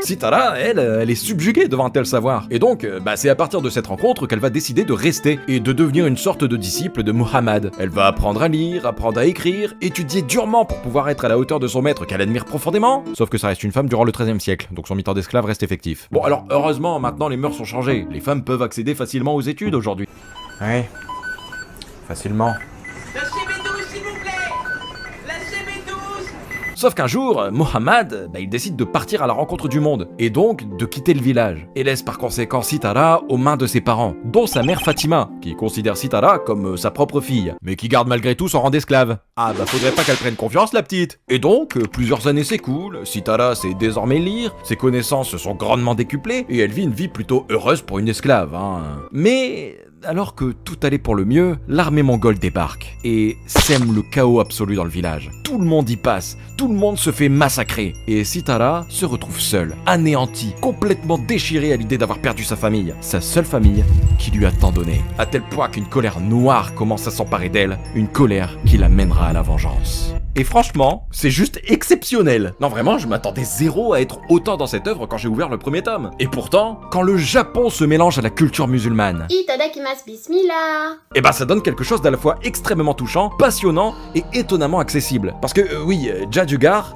Sitara, elle est subjuguée devant un tel savoir. Et donc, c'est à partir de cette rencontre qu'elle va décider de rester et de devenir une sorte de disciple de Muhammad. Elle va apprendre à lire, apprendre à écrire, étudier durement pour pouvoir être à la hauteur de son maître qu'elle admire profondément. Sauf que ça reste une femme durant le XIIIe siècle, donc son mi-temps d'esclave reste effectif. Bon alors, heureusement, maintenant les mœurs ont changé. Les femmes peuvent accéder facilement aux études aujourd'hui. Oui, facilement. Sauf qu'un jour, Muhammad, il décide de partir à la rencontre du monde, et donc de quitter le village, et laisse par conséquent Sitara aux mains de ses parents, dont sa mère Fatima, qui considère Sitara comme sa propre fille, mais qui garde malgré tout son rang d'esclave. Ah faudrait pas qu'elle prenne confiance la petite. Et donc, plusieurs années s'écoulent, Sitara sait désormais lire, ses connaissances se sont grandement décuplées, et elle vit une vie plutôt heureuse pour une esclave, Mais... alors que tout allait pour le mieux, l'armée mongole débarque et sème le chaos absolu dans le village. Tout le monde y passe, tout le monde se fait massacrer. Et Sitara se retrouve seule, anéantie, complètement déchirée à l'idée d'avoir perdu sa famille. Sa seule famille qui lui a tant donné. À tel point qu'une colère noire commence à s'emparer d'elle, une colère qui la mènera à la vengeance. Et franchement, c'est juste exceptionnel. Non vraiment, je m'attendais zéro à être autant dans cette œuvre quand j'ai ouvert le premier tome. Et pourtant, quand le Japon se mélange à la culture musulmane, Itadakimasu, bismillah. ça donne quelque chose d'à la fois extrêmement touchant, passionnant et étonnamment accessible. Parce que Jadugar,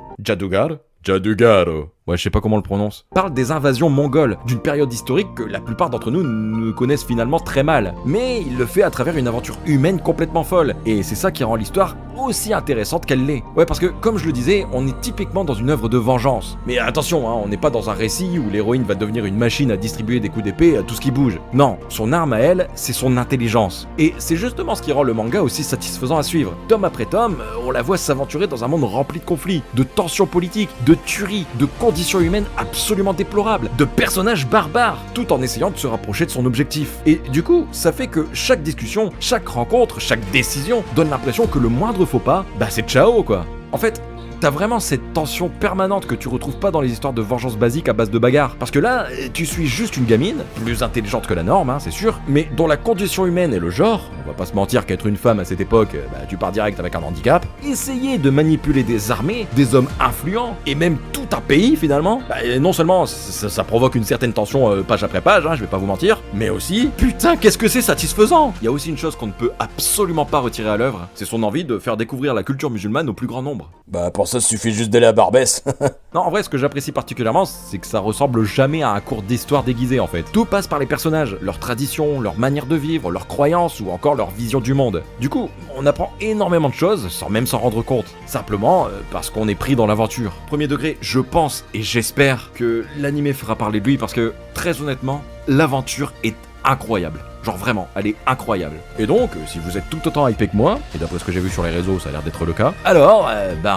ouais, je sais pas comment on le prononce, parle des invasions mongoles, d'une période historique que la plupart d'entre nous ne connaissent finalement très mal. Mais il le fait à travers une aventure humaine complètement folle, et c'est ça qui rend l'histoire aussi intéressante qu'elle l'est. Ouais, parce que, comme je le disais, on est typiquement dans une œuvre de vengeance. Mais attention, on n'est pas dans un récit où l'héroïne va devenir une machine à distribuer des coups d'épée à tout ce qui bouge. Non, son arme à elle, c'est son intelligence. Et c'est justement ce qui rend le manga aussi satisfaisant à suivre. Tome après tome, on la voit s'aventurer dans un monde rempli de conflits, de tensions politiques, de tueries, de conditions humaines absolument déplorables, de personnages barbares, tout en essayant de se rapprocher de son objectif. Et du coup, ça fait que chaque discussion, chaque rencontre, chaque décision donne l'impression que le moindre faux pas, c'est ciao quoi. En fait, t'as vraiment cette tension permanente que tu retrouves pas dans les histoires de vengeance basique à base de bagarre. Parce que là, tu suis juste une gamine, plus intelligente que la norme, c'est sûr, mais dont la condition humaine et le genre, on va pas se mentir qu'être une femme à cette époque, tu pars direct avec un handicap, essayer de manipuler des armées, des hommes influents, et même tout un pays finalement, non seulement ça provoque une certaine tension page après page, je vais pas vous mentir, mais aussi, putain, qu'est-ce que c'est satisfaisant. Il y a aussi une chose qu'on ne peut absolument pas retirer à l'œuvre, c'est son envie de faire découvrir la culture musulmane au plus grand nombre. Pour ça suffit juste d'aller à Barbès. Non, en vrai, ce que j'apprécie particulièrement, c'est que ça ressemble jamais à un cours d'histoire déguisé en fait. Tout passe par les personnages, leurs traditions, leur manière de vivre, leurs croyances ou encore leur vision du monde. Du coup, on apprend énormément de choses sans même s'en rendre compte. Simplement parce qu'on est pris dans l'aventure. Premier degré, je pense et j'espère que l'anime fera parler de lui parce que, très honnêtement, l'aventure est incroyable. Genre vraiment, elle est incroyable. Et donc, si vous êtes tout autant hypé que moi, et d'après ce que j'ai vu sur les réseaux, ça a l'air d'être le cas, alors,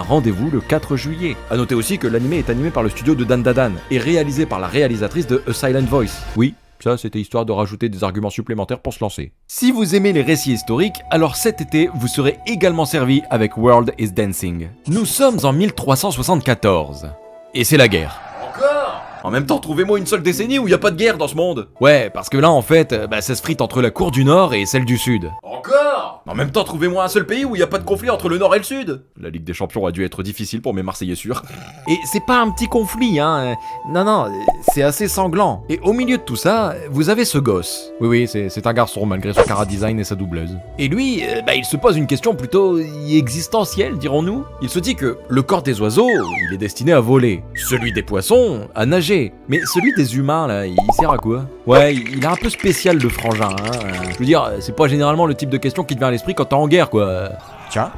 rendez-vous le 4 juillet. A noter aussi que l'anime est animé par le studio de Dan Dadan, et réalisé par la réalisatrice de A Silent Voice. Oui, ça, c'était histoire de rajouter des arguments supplémentaires pour se lancer. Si vous aimez les récits historiques, alors cet été, vous serez également servi avec World is Dancing. Nous sommes en 1374. Et c'est la guerre. Encore ? En même temps, trouvez-moi une seule décennie où il y a pas de guerre dans ce monde. Ouais, parce que là, en fait, ça se frite entre la cour du Nord et celle du Sud. Encore ? En même temps, trouvez-moi un seul pays où il y a pas de conflit entre le Nord et le Sud. La Ligue des Champions a dû être difficile pour mes Marseillais sûrs. Et c'est pas un petit conflit, hein. Non, c'est assez sanglant. Et au milieu de tout ça, vous avez ce gosse. Oui, c'est un garçon, malgré son chara-design et sa doubleuse. Et lui, il se pose une question plutôt existentielle, dirons-nous. Il se dit que le corps des oiseaux, il est destiné à voler. Celui des poissons, à nager. Mais celui des humains, là, il sert à quoi? Ouais, il est un peu spécial, le frangin, hein. Je veux dire, c'est pas généralement le type de question qui te vient à l'esprit quand t'es en guerre, quoi. Tiens,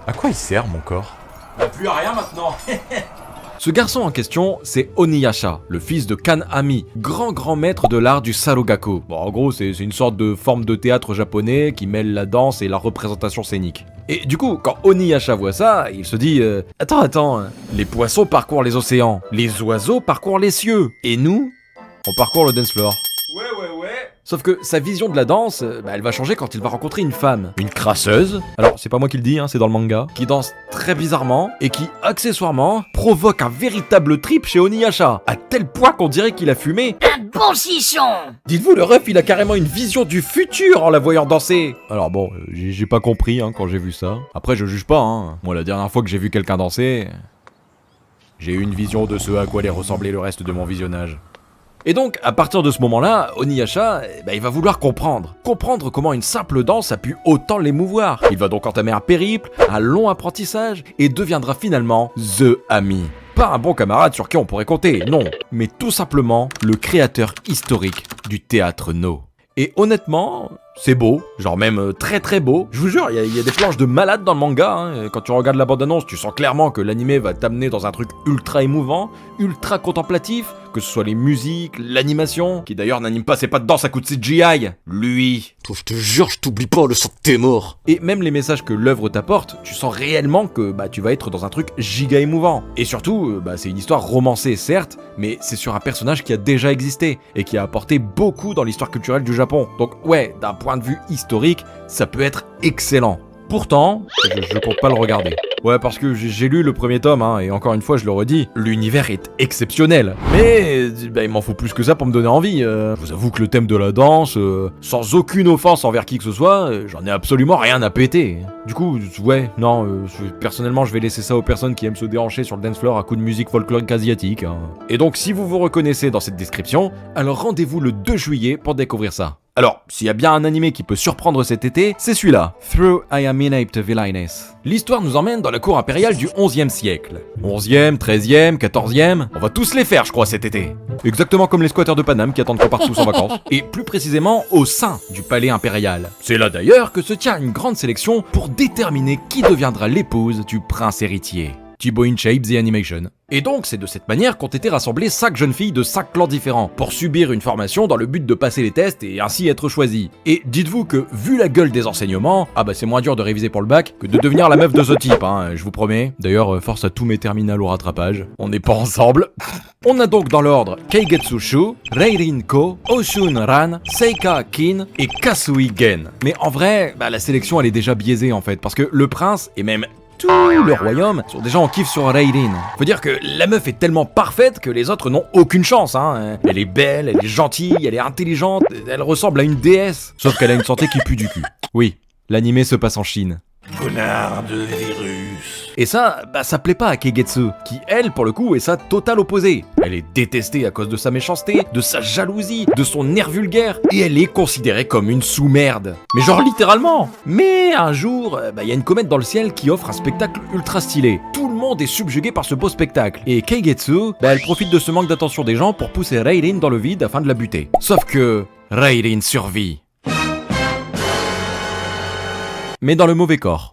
à quoi il sert, mon corps? Il n'y a plus à rien maintenant. Ce garçon en question, c'est Oniyasha, le fils de Kan-Ami, grand maître de l'art du Sarugaku. Bon, en gros, c'est une sorte de forme de théâtre japonais qui mêle la danse et la représentation scénique. Et du coup, quand Oniyasha voit ça, il se dit Attends, les poissons parcourent les océans, les oiseaux parcourent les cieux, et nous, on parcourt le dance floor. Ouais. Sauf que sa vision de la danse, elle va changer quand il va rencontrer une femme. Une crasseuse. Alors, c'est pas moi qui le dis, hein, c'est dans le manga. Qui danse très bizarrement et qui, accessoirement, provoque un véritable trip chez Oniyasha. À tel point qu'on dirait qu'il a fumé un bon chichon. Dites-vous, le ref, il a carrément une vision du futur en la voyant danser. Alors bon, j'ai pas compris hein, quand j'ai vu ça. Après, je juge pas, hein. Moi, la dernière fois que j'ai vu quelqu'un danser, j'ai eu une vision de ce à quoi allait ressembler le reste de mon visionnage. Et donc, à partir de ce moment-là, Oniyasha, il va vouloir comprendre comment une simple danse a pu autant l'émouvoir. Il va donc entamer un périple, un long apprentissage, et deviendra finalement The Ami. Pas un bon camarade sur qui on pourrait compter, non, mais tout simplement le créateur historique du théâtre No. Et honnêtement, c'est beau, genre même très beau. Je vous jure, il y a des planches de malade dans le manga, hein. Quand tu regardes la bande-annonce, tu sens clairement que l'anime va t'amener dans un truc ultra émouvant, ultra contemplatif, que ce soit les musiques, l'animation, qui d'ailleurs n'anime pas ses pas de danse à coups de CGI. Lui. Je te jure, je t'oublie pas le sang de tes morts. Et même les messages que l'œuvre t'apporte, tu sens réellement que tu vas être dans un truc giga émouvant. Et surtout, c'est une histoire romancée certes, mais c'est sur un personnage qui a déjà existé, et qui a apporté beaucoup dans l'histoire culturelle du Japon. Donc ouais, d'un point de vue historique, ça peut être excellent. Pourtant, je compte pas le regarder. Ouais, parce que j'ai lu le premier tome, hein, et encore une fois, je le redis, l'univers est exceptionnel. Mais il m'en faut plus que ça pour me donner envie. Je vous avoue que le thème de la danse, sans aucune offense envers qui que ce soit, j'en ai absolument rien à péter. Du coup, ouais, non, personnellement, je vais laisser ça aux personnes qui aiment se déhancher sur le dance floor à coups de musique folklorique asiatique. Hein. Et donc, si vous vous reconnaissez dans cette description, alors rendez-vous le 2 juillet pour découvrir ça. Alors, s'il y a bien un animé qui peut surprendre cet été, c'est celui-là, Through I Am Innate Villainess. L'histoire nous emmène dans la cour impériale du 11e siècle. 11e, 13e, 14e, on va tous les faire je crois cet été. Exactement comme les squatteurs de Paname qui attendent qu'on parte tous en vacances. Et plus précisément au sein du palais impérial. C'est là d'ailleurs que se tient une grande sélection pour déterminer qui deviendra l'épouse du prince héritier. Thibaut InShape The Animation. Et donc, c'est de cette manière qu'ont été rassemblées 5 jeunes filles de 5 clans différents, pour subir une formation dans le but de passer les tests et ainsi être choisies. Et dites-vous que, vu la gueule des enseignements, c'est moins dur de réviser pour le bac que de devenir la meuf de ce type, hein, je vous promets. D'ailleurs, force à tous mes terminales au rattrapage, on n'est pas ensemble. On a donc dans l'ordre Keigetsu Shu, Reirin Ko, Oshun Ran, Seika Kin et Kasui Gen. Mais en vrai, la sélection elle est déjà biaisée en fait, parce que le prince, et même tout le royaume sont déjà en kiff sur Reirin. Faut dire que la meuf est tellement parfaite que les autres n'ont aucune chance, hein. Elle est belle, elle est gentille, elle est intelligente, elle ressemble à une déesse. Sauf qu'elle a une santé qui pue du cul. Oui, l'animé se passe en Chine. Connard de virus. Et ça, ça plaît pas à Keigetsu, qui elle, pour le coup, est sa totale opposée. Elle est détestée à cause de sa méchanceté, de sa jalousie, de son air vulgaire, et elle est considérée comme une sous-merde. Mais genre littéralement. Mais un jour, y a une comète dans le ciel qui offre un spectacle ultra stylé. Tout le monde est subjugué par ce beau spectacle. Et Keigetsu, elle profite de ce manque d'attention des gens pour pousser Reirin dans le vide afin de la buter. Sauf que Reirin survit. Mais dans le mauvais corps.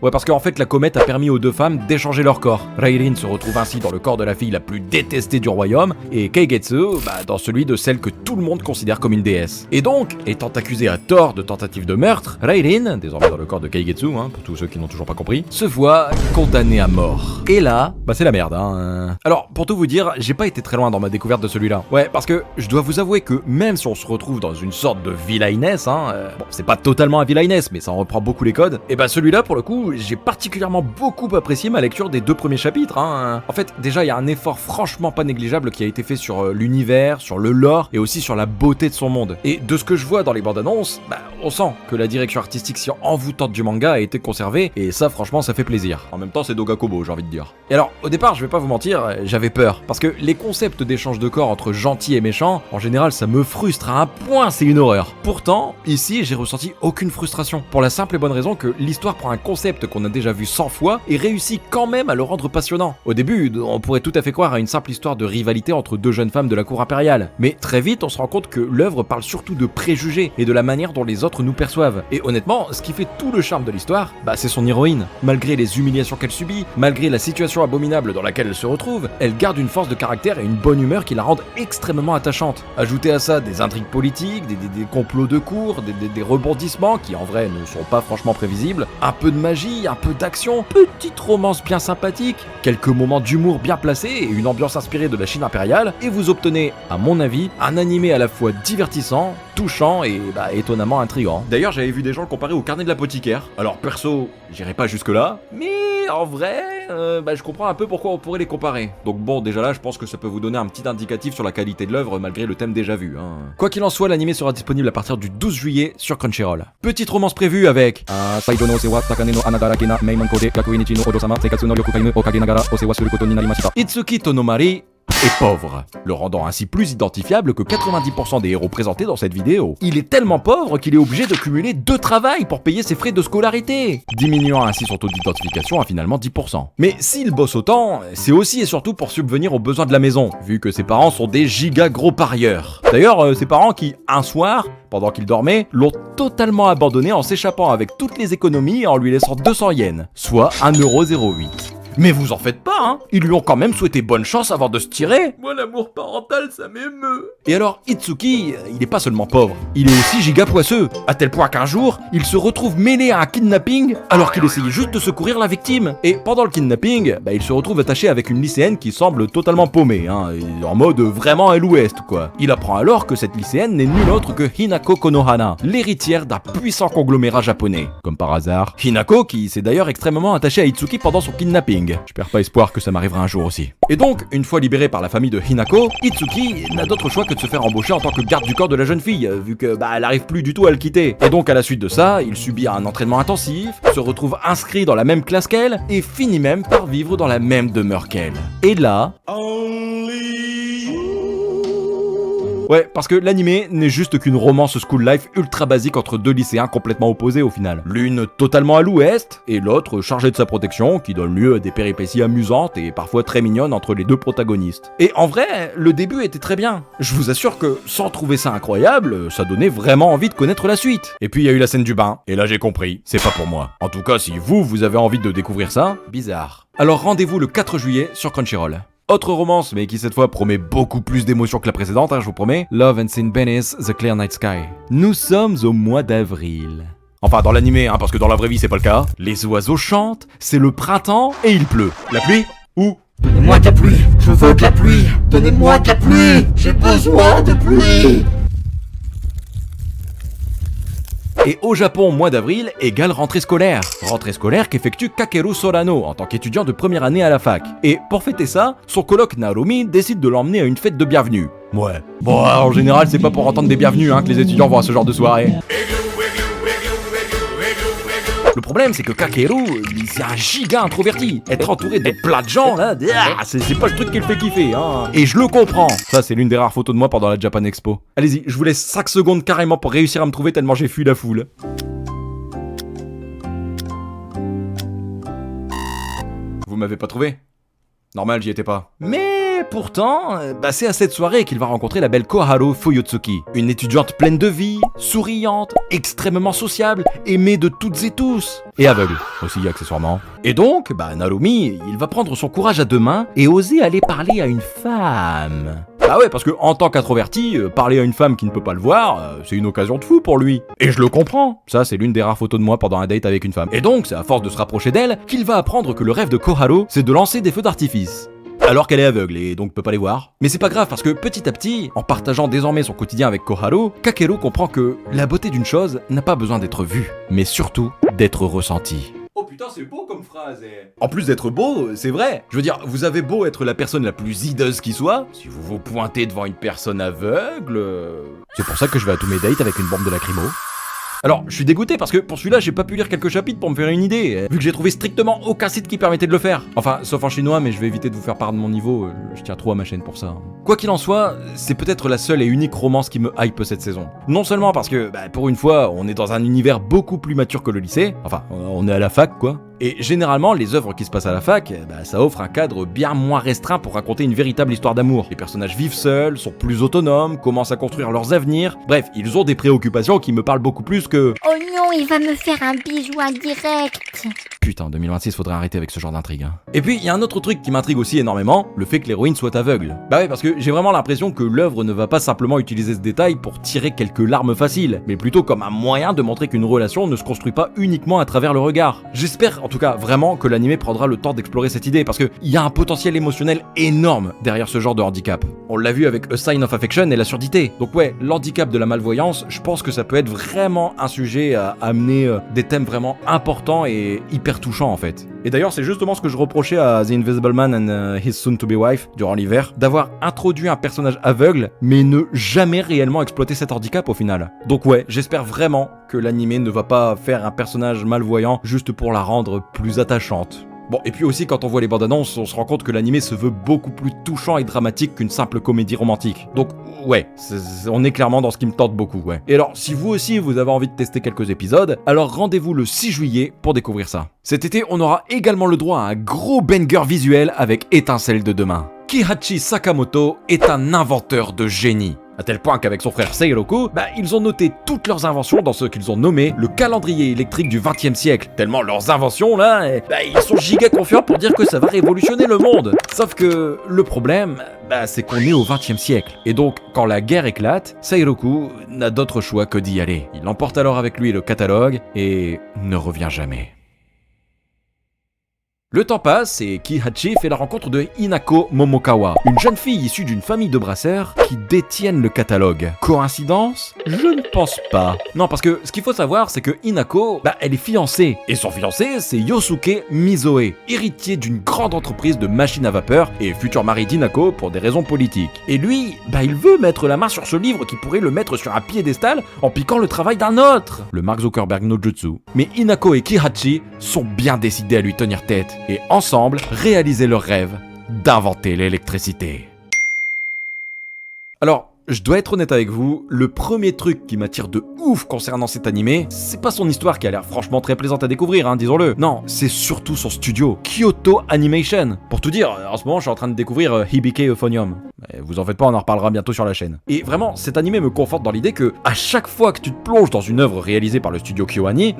Ouais, parce qu'en fait, la comète a permis aux deux femmes d'échanger leur corps. Reirin se retrouve ainsi dans le corps de la fille la plus détestée du royaume, et Keigetsu, dans celui de celle que tout le monde considère comme une déesse. Et donc, étant accusée à tort de tentative de meurtre, Reirin, désormais dans le corps de Keigetsu, pour tous ceux qui n'ont toujours pas compris, se voit condamnée à mort. Et là, c'est la merde, Alors, pour tout vous dire, j'ai pas été très loin dans ma découverte de celui-là. Ouais, parce que je dois vous avouer que même si on se retrouve dans une sorte de villainess, bon, c'est pas totalement un villainess, mais ça en reprend beaucoup les codes, et celui-là, pour le coup, j'ai particulièrement beaucoup apprécié ma lecture des 2 premiers chapitres, En fait, déjà, il y a un effort franchement pas négligeable qui a été fait sur l'univers, sur le lore, et aussi sur la beauté de son monde. Et de ce que je vois dans les bandes annonces, on sent que la direction artistique si envoûtante du manga a été conservée, et ça, franchement, ça fait plaisir. En même temps, c'est Dogakobo, j'ai envie de dire. Et alors, au départ, je vais pas vous mentir, j'avais peur, parce que les concepts d'échange de corps entre gentils et méchants, en général, ça me frustre à un point, c'est une horreur. Pourtant, ici, j'ai ressenti aucune frustration, pour la simple et bonne raison que l'histoire prend un concept qu'on a déjà vu 100 fois et réussit quand même à le rendre passionnant. Au début, on pourrait tout à fait croire à une simple histoire de rivalité entre 2 jeunes femmes de la cour impériale, mais très vite, on se rend compte que l'œuvre parle surtout de préjugés et de la manière dont les autres nous perçoivent. Et honnêtement, ce qui fait tout le charme de l'histoire, c'est son héroïne. Malgré les humiliations qu'elle subit, malgré la situation abominable dans laquelle elle se retrouve, elle garde une force de caractère et une bonne humeur qui la rendent extrêmement attachante. Ajoutez à ça des intrigues politiques, des complots de cour, des rebondissements qui en vrai ne sont pas franchement prévisibles, un peu de magie, un peu d'action, petite romance bien sympathique, quelques moments d'humour bien placés et une ambiance inspirée de la Chine impériale, et vous obtenez, à mon avis, un animé à la fois divertissant, touchant et étonnamment intriguant. D'ailleurs, j'avais vu des gens le comparer au Carnet de l'apothicaire. Alors perso, j'irai pas jusque là, mais en vrai, je comprends un peu pourquoi on pourrait les comparer. Donc bon, déjà là, je pense que ça peut vous donner un petit indicatif sur la qualité de l'œuvre malgré le thème déjà vu. Quoi qu'il en soit, l'animé sera disponible à partir du 12 juillet sur Crunchyroll. Petite romance prévue avec Itsuki Tonomari est pauvre, le rendant ainsi plus identifiable que 90% des héros présentés dans cette vidéo. Il est tellement pauvre qu'il est obligé de cumuler 2 travails pour payer ses frais de scolarité, diminuant ainsi son taux d'identification à finalement 10%. Mais s'il bosse autant, c'est aussi et surtout pour subvenir aux besoins de la maison, vu que ses parents sont des giga gros parieurs. D'ailleurs, ses parents qui, un soir, pendant qu'il dormait, l'ont totalement abandonné en s'échappant avec toutes les économies et en lui laissant 200 yens, soit 1,08€. Mais vous en faites pas, Ils lui ont quand même souhaité bonne chance avant de se tirer. Moi, l'amour parental, ça m'émeut. Et alors, Itsuki, il est pas seulement pauvre, il est aussi giga poisseux, à tel point qu'un jour, il se retrouve mêlé à un kidnapping alors qu'il essayait juste de secourir la victime. Et pendant le kidnapping, il se retrouve attaché avec une lycéenne qui semble totalement paumée, en mode vraiment à l'ouest, quoi. Il apprend alors que cette lycéenne n'est nulle autre que Hinako Konohana, l'héritière d'un puissant conglomérat japonais. Comme par hasard, Hinako qui s'est d'ailleurs extrêmement attaché à Itsuki pendant son kidnapping. Je perds pas espoir que ça m'arrivera un jour aussi. Et donc, une fois libéré par la famille de Hinako, Itsuki n'a d'autre choix que de se faire embaucher en tant que garde du corps de la jeune fille, vu que elle arrive plus du tout à le quitter. Et donc à la suite de ça, il subit un entraînement intensif, se retrouve inscrit dans la même classe qu'elle, et finit même par vivre dans la même demeure qu'elle. Et là... Ouais, parce que l'animé n'est juste qu'une romance school life ultra basique entre 2 lycéens complètement opposés au final. L'une totalement à l'ouest, et l'autre chargée de sa protection, qui donne lieu à des péripéties amusantes et parfois très mignonnes entre les 2 protagonistes. Et en vrai, le début était très bien. Je vous assure que, sans trouver ça incroyable, ça donnait vraiment envie de connaître la suite. Et puis il y a eu la scène du bain, et là j'ai compris, c'est pas pour moi. En tout cas, si vous avez envie de découvrir ça, bizarre. Alors rendez-vous le 4 juillet sur Crunchyroll. Autre romance, mais qui cette fois promet beaucoup plus d'émotions que la précédente, je vous promets. Love and Sin Beneath the Clear Night Sky. Nous sommes au mois d'avril. Enfin, dans l'animé, parce que dans la vraie vie, c'est pas le cas. Les oiseaux chantent, c'est le printemps et il pleut. La pluie ou... Donnez-moi de la pluie, je veux de la pluie. Donnez-moi de la pluie, j'ai besoin de pluie. Et au Japon, mois d'avril égale rentrée scolaire. Rentrée scolaire qu'effectue Kakeru Sorano en tant qu'étudiant de première année à la fac. Et pour fêter ça, son coloc Narumi décide de l'emmener à une fête de bienvenue. Ouais. Bon, en général, c'est pas pour entendre des bienvenues que les étudiants vont à ce genre de soirée. Le problème, c'est que Kakeru, c'est un giga introverti. Être entouré de plein de gens, là, c'est pas le truc qui le fait kiffer, Et je le comprends. Ça, c'est l'une des rares photos de moi pendant la Japan Expo. Allez-y, je vous laisse 5 secondes carrément pour réussir à me trouver tellement j'ai fui la foule. Vous m'avez pas trouvé ? Normal, j'y étais pas. Mais pourtant, c'est à cette soirée qu'il va rencontrer la belle Koharu Fuyutsuki, une étudiante pleine de vie, souriante, extrêmement sociable, aimée de toutes et tous, et aveugle aussi accessoirement. Et donc, Narumi, il va prendre son courage à deux mains et oser aller parler à une femme. Ah ouais, parce que en tant qu'introverti, parler à une femme qui ne peut pas le voir, c'est une occasion de fou pour lui. Et je le comprends. Ça, c'est l'une des rares photos de moi pendant un date avec une femme. Et donc, c'est à force de se rapprocher d'elle qu'il va apprendre que le rêve de Koharu, c'est de lancer des feux d'artifice. Alors qu'elle est aveugle et donc peut pas les voir. Mais c'est pas grave parce que petit à petit, en partageant désormais son quotidien avec Koharu, Kakeru comprend que la beauté d'une chose n'a pas besoin d'être vue, mais surtout d'être ressentie. Oh putain, c'est beau comme phrase. En plus d'être beau, c'est vrai. Je veux dire, vous avez beau être la personne la plus hideuse qui soit, si vous vous pointez devant une personne aveugle... C'est pour ça que je vais à tous mes dates avec une bombe de lacrymo. Alors, je suis dégoûté parce que pour celui-là, j'ai pas pu lire quelques chapitres pour me faire une idée, vu que j'ai trouvé strictement aucun site qui permettait de le faire. Enfin, sauf en chinois, mais je vais éviter de vous faire part de mon niveau, je tiens trop à ma chaîne pour ça. Quoi qu'il en soit, c'est peut-être la seule et unique romance qui me hype cette saison. Non seulement parce que, pour une fois, on est dans un univers beaucoup plus mature que le lycée, enfin, on est à la fac, quoi. Et généralement, les œuvres qui se passent à la fac, ça offre un cadre bien moins restreint pour raconter une véritable histoire d'amour. Les personnages vivent seuls, sont plus autonomes, commencent à construire leurs avenirs. Bref, ils ont des préoccupations qui me parlent beaucoup plus que... Oh non, il va me faire un bisou indirect. Putain, 2026, faudrait arrêter avec ce genre d'intrigue. Hein. Et puis, il y a un autre truc qui m'intrigue aussi énormément, le fait que l'héroïne soit aveugle. Bah ouais, parce que j'ai vraiment l'impression que l'œuvre ne va pas simplement utiliser ce détail pour tirer quelques larmes faciles, mais plutôt comme un moyen de montrer qu'une relation ne se construit pas uniquement à travers le regard. J'espère, en tout cas, vraiment que l'anime prendra le temps d'explorer cette idée, parce qu'il y a un potentiel émotionnel énorme derrière ce genre de handicap. On l'a vu avec A Sign of Affection et la surdité. Donc ouais, l'handicap de la malvoyance, je pense que ça peut être vraiment un sujet à amener des thèmes vraiment importants et hyper touchants en fait. Et d'ailleurs, c'est justement ce que je reprochais à The Invisible Man and His Soon-to-be Wife durant l'hiver, d'avoir introduit un personnage aveugle, mais ne jamais réellement exploiter cet handicap au final. Donc ouais, j'espère vraiment que l'anime ne va pas faire un personnage malvoyant juste pour la rendre plus attachante. Bon, et puis aussi, quand on voit les bandes annonces, on se rend compte que l'anime se veut beaucoup plus touchant et dramatique qu'une simple comédie romantique. Donc, ouais, on est clairement dans ce qui me tente beaucoup, ouais. Et alors, si vous aussi, vous avez envie de tester quelques épisodes, alors rendez-vous le 6 juillet pour découvrir ça. Cet été, on aura également le droit à un gros banger visuel avec Étincelle de demain. Kihachi Sakamoto est un inventeur de génie. À tel point qu'avec son frère Seiroku, ils ont noté toutes leurs inventions dans ce qu'ils ont nommé le calendrier électrique du 20e siècle. Tellement leurs inventions là, ils sont giga confiants pour dire que ça va révolutionner le monde. Sauf que le problème, c'est qu'on est au 20e siècle. Et donc, quand la guerre éclate, Seiroku n'a d'autre choix que d'y aller. Il emporte alors avec lui le catalogue et ne revient jamais. Le temps passe et Kihachi fait la rencontre de Hinako Momokawa, une jeune fille issue d'une famille de brasseurs qui détiennent le catalogue. Coïncidence ? Je ne pense pas. Non, parce que ce qu'il faut savoir, c'est que Hinako, elle est fiancée. Et son fiancé, c'est Yosuke Mizoe, héritier d'une grande entreprise de machines à vapeur et futur mari d'Hinako pour des raisons politiques. Et lui, il veut mettre la main sur ce livre qui pourrait le mettre sur un piédestal en piquant le travail d'un autre. Le Mark Zuckerberg no Jutsu. Mais Hinako et Kihachi sont bien décidés à lui tenir tête. Et ensemble, réaliser leur rêve d'inventer l'électricité. Alors, je dois être honnête avec vous, le premier truc qui m'attire de ouf concernant cet animé, c'est pas son histoire qui a l'air franchement très plaisante à découvrir, disons-le. Non, c'est surtout son studio, Kyoto Animation. Pour tout dire, en ce moment, je suis en train de découvrir Hibike Euphonium. Vous en faites pas, on en reparlera bientôt sur la chaîne. Et vraiment, cet animé me conforte dans l'idée que, à chaque fois que tu te plonges dans une œuvre réalisée par le studio KyoAni,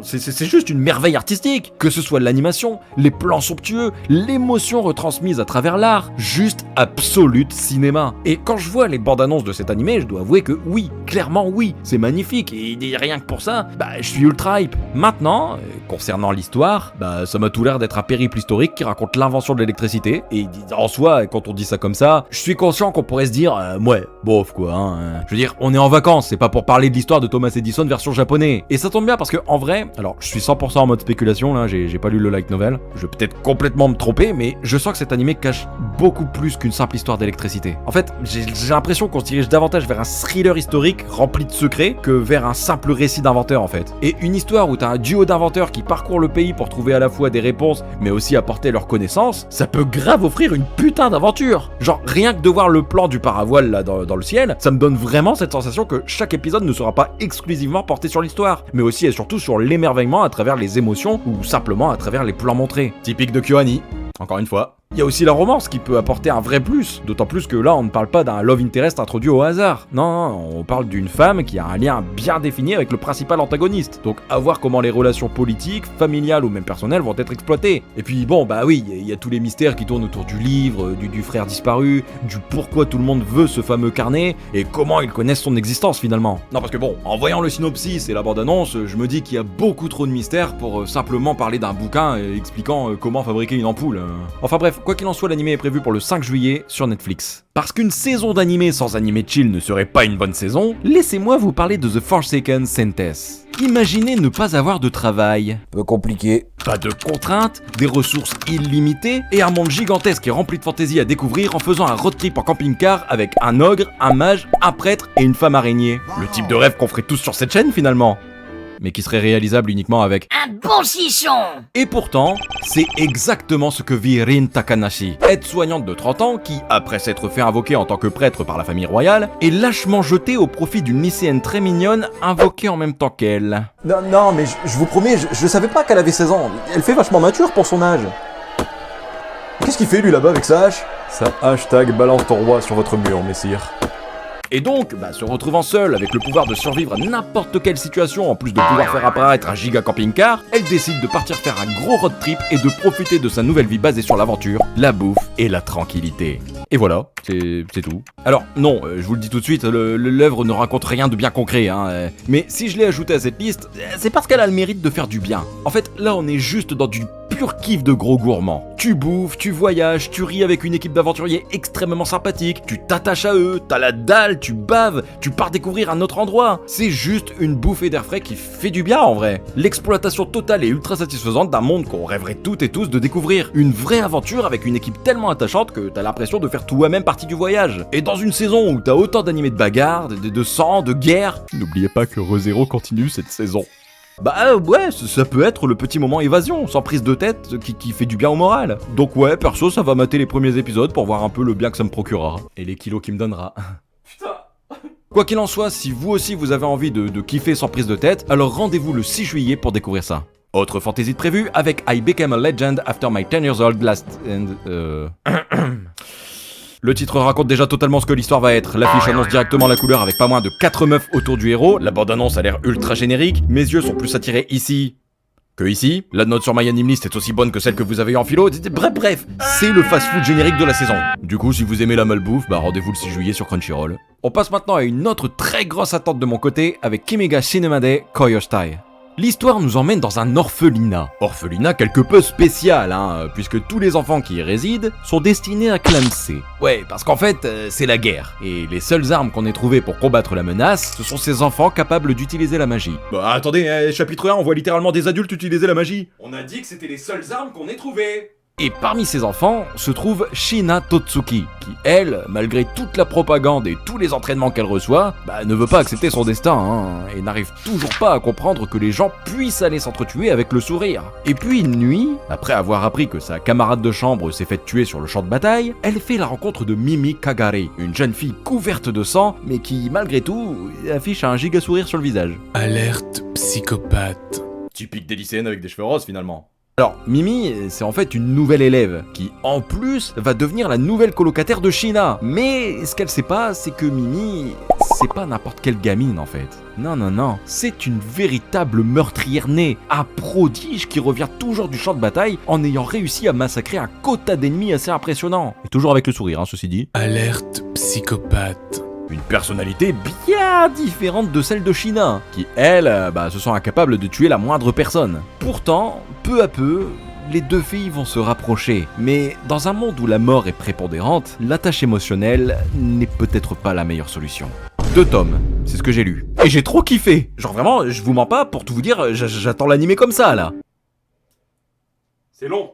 c'est juste une merveille artistique. Que ce soit l'animation, les plans somptueux, l'émotion retransmise à travers l'art, juste absolute cinéma. Et quand je vois les bandes annonces de cet animé, je dois avouer que oui, clairement oui, c'est magnifique et rien que pour ça, je suis ultra hype. Maintenant, concernant l'histoire, ça m'a tout l'air d'être un périple historique qui raconte l'invention de l'électricité et en soi, quand on dit ça comme ça, je suis conscient qu'on pourrait se dire ouais, bof quoi, Je veux dire, on est en vacances, c'est pas pour parler de l'histoire de Thomas Edison version japonais. Et ça tombe bien parce que en vrai, alors je suis 100% en mode spéculation là, j'ai pas lu le light novel, je vais peut-être complètement me tromper, mais je sens que cet animé cache beaucoup plus qu'une simple histoire d'électricité. En fait, j'ai l'impression qu'on se dirige davantage vers un thriller historique rempli de secrets que vers un simple récit d'inventeur en fait. Et une histoire où t'as un duo d'inventeurs qui parcourent le pays pour trouver à la fois des réponses mais aussi apporter leurs connaissances, ça peut grave offrir une putain d'aventure. Genre rien que de voir le plan du paravoile là dans le ciel, ça me donne vraiment cette sensation que chaque épisode ne sera pas exclusivement porté sur l'histoire, mais aussi et surtout sur l'émerveillement à travers les émotions ou simplement à travers les plans montrés. Typique de KyoAni, encore une fois. Il y a aussi la romance qui peut apporter un vrai plus, d'autant plus que là on ne parle pas d'un love interest introduit au hasard. Non, on parle d'une femme qui a un lien bien défini avec le principal antagoniste. Donc à voir comment les relations politiques, familiales ou même personnelles vont être exploitées. Et puis bon, bah oui, il y a tous les mystères qui tournent autour du livre, du frère disparu, du pourquoi tout le monde veut ce fameux carnet, et comment ils connaissent son existence finalement. Non parce que bon, en voyant le synopsis et la bande-annonce, je me dis qu'il y a beaucoup trop de mystères pour simplement parler d'un bouquin expliquant comment fabriquer une ampoule. Enfin bref, quoi qu'il en soit, l'anime est prévu pour le 5 juillet sur Netflix. Parce qu'une saison d'anime sans anime chill ne serait pas une bonne saison, laissez-moi vous parler de The Forsaken Sentence. Imaginez ne pas avoir de travail. Peu compliqué. Pas de contraintes, des ressources illimitées, et un monde gigantesque et rempli de fantaisie à découvrir en faisant un road trip en camping-car avec un ogre, un mage, un prêtre et une femme araignée. Le type de rêve qu'on ferait tous sur cette chaîne finalement. Mais qui serait réalisable uniquement avec un bon chichon. Et pourtant, c'est exactement ce que vit Rin Takanashi, aide-soignante de 30 ans qui, après s'être fait invoquer en tant que prêtre par la famille royale, est lâchement jetée au profit d'une lycéenne très mignonne invoquée en même temps qu'elle. Non, mais je vous promets, je savais pas qu'elle avait 16 ans. Elle fait vachement mature pour son âge. Qu'est-ce qu'il fait lui là-bas avec sa hache? Ça hashtag balance ton roi sur votre mur, messire. Et donc, se retrouvant seule avec le pouvoir de survivre à n'importe quelle situation, en plus de pouvoir faire apparaître un giga camping-car, elle décide de partir faire un gros road trip et de profiter de sa nouvelle vie basée sur l'aventure, la bouffe et la tranquillité. Et voilà, c'est tout. Alors non, je vous le dis tout de suite, l'œuvre ne raconte rien de bien concret, hein, mais si je l'ai ajouté à cette liste, c'est parce qu'elle a le mérite de faire du bien. En fait, là on est juste dans du pur kiff de gros gourmands. Tu bouffes, tu voyages, tu ris avec une équipe d'aventuriers extrêmement sympathique, tu t'attaches à eux, t'as la dalle, tu baves, tu pars découvrir un autre endroit. C'est juste une bouffée d'air frais qui fait du bien en vrai. L'exploitation totale et ultra satisfaisante d'un monde qu'on rêverait toutes et tous de découvrir. Une vraie aventure avec une équipe tellement attachante que t'as l'impression de faire toi-même partie du voyage. Et dans une saison où t'as autant d'animés de bagarres, de sang, de guerre, n'oubliez pas que ReZero continue cette saison. Ouais, ça peut être le petit moment évasion, sans prise de tête, qui fait du bien au moral. Donc ouais, perso, ça va mater les premiers épisodes pour voir un peu le bien que ça me procurera. Et les kilos qu'il me donnera. Putain. Quoi qu'il en soit, si vous aussi vous avez envie de kiffer sans prise de tête, alors rendez-vous le 6 juillet pour découvrir ça. Autre fantaisie de prévu avec I Became a Legend After My 10 Years Old Last and... Le titre raconte déjà totalement ce que l'histoire va être. L'affiche annonce directement la couleur avec pas moins de 4 meufs autour du héros. La bande-annonce a l'air ultra générique. Mes yeux sont plus attirés ici que ici. La note sur my anime list est aussi bonne que celle que vous avez eu en philo. Bref, c'est le fast-food générique de la saison. Du coup, si vous aimez la malbouffe, rendez-vous le 6 juillet sur Crunchyroll. On passe maintenant à une autre très grosse attente de mon côté avec Kimiga Shinemade Koyoshitai. L'histoire nous emmène dans un orphelinat. Orphelinat quelque peu spécial, puisque tous les enfants qui y résident sont destinés à clamser. Ouais, parce qu'en fait, c'est la guerre. Et les seules armes qu'on ait trouvées pour combattre la menace, ce sont ces enfants capables d'utiliser la magie. Attendez, chapitre 1, on voit littéralement des adultes utiliser la magie. On a dit que c'était les seules armes qu'on ait trouvées. Et parmi ces enfants se trouve Shina Totsuki, qui elle, malgré toute la propagande et tous les entraînements qu'elle reçoit, ne veut pas accepter son destin, et n'arrive toujours pas à comprendre que les gens puissent aller s'entretuer avec le sourire. Et puis une nuit, après avoir appris que sa camarade de chambre s'est fait tuer sur le champ de bataille, elle fait la rencontre de Mimi Kagare, une jeune fille couverte de sang, mais qui, malgré tout, affiche un giga sourire sur le visage. Alerte psychopathe. Typique des lycéennes avec des cheveux roses finalement. Alors, Mimi, c'est en fait une nouvelle élève, qui en plus va devenir la nouvelle colocataire de Shina. Mais ce qu'elle sait pas, c'est que Mimi, c'est pas n'importe quelle gamine en fait. Non, c'est une véritable meurtrière née, un prodige qui revient toujours du champ de bataille en ayant réussi à massacrer un quota d'ennemis assez impressionnant. Et toujours avec le sourire, ceci dit. Alerte psychopathe. Une personnalité bien différente de celle de Shina, qui elle, se sent incapable de tuer la moindre personne. Pourtant, peu à peu, les deux filles vont se rapprocher. Mais dans un monde où la mort est prépondérante, l'attache émotionnelle n'est peut-être pas la meilleure solution. 2 tomes, c'est ce que j'ai lu. Et j'ai trop kiffé. Genre vraiment, je vous mens pas, pour tout vous dire, j'attends l'animé comme ça là. C'est long.